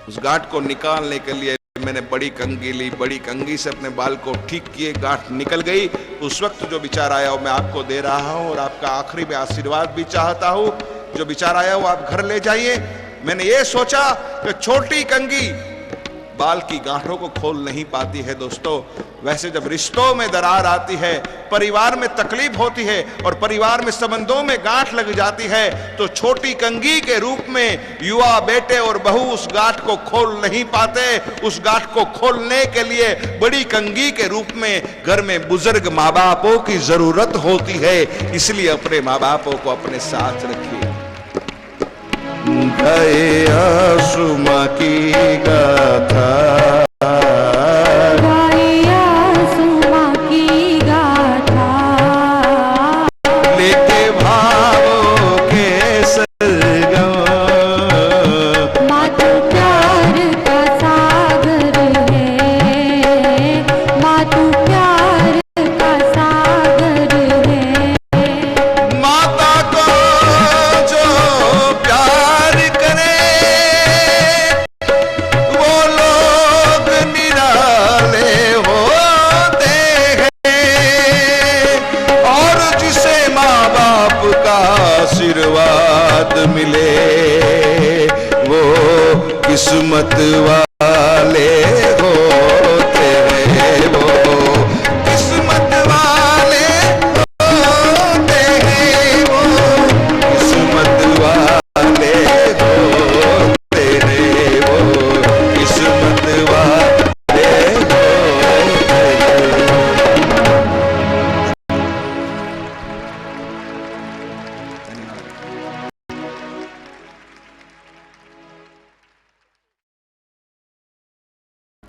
उस गांठ को निकालने के लिए मैंने बड़ी कंघी ली, बड़ी कंघी से अपने बाल को ठीक किए, गांठ निकल गई। उस वक्त जो विचार आया वो मैं आपको दे रहा हूं, और आपका आखिरी में आशीर्वाद भी चाहता हूं। जो विचार आया वो आप घर ले जाइए। मैंने ये सोचा कि छोटी कंघी बाल की गांठों को खोल नहीं पाती है दोस्तों। वैसे जब रिश्तों में दरार आती है, परिवार में तकलीफ होती है और परिवार में संबंधों में गांठ लग जाती है, तो छोटी कंघी के रूप में युवा बेटे और बहू उस गांठ को खोल नहीं पाते। उस गांठ को खोलने के लिए बड़ी कंघी के रूप में घर में बुजुर्ग माँ बापों की जरूरत होती है। इसलिए अपने माँ बापों को अपने साथ रखिए। गए आसुमा की गाथा, लेके भावों के सरगम, माँ तो प्यार का सागर है, माँ तो प्यार का सागर है। माता को जो प्यार करे वो लोग निराले होते हैं, और जिसे माँ बाप का आशीर्वाद मिले वो किस्मत वाला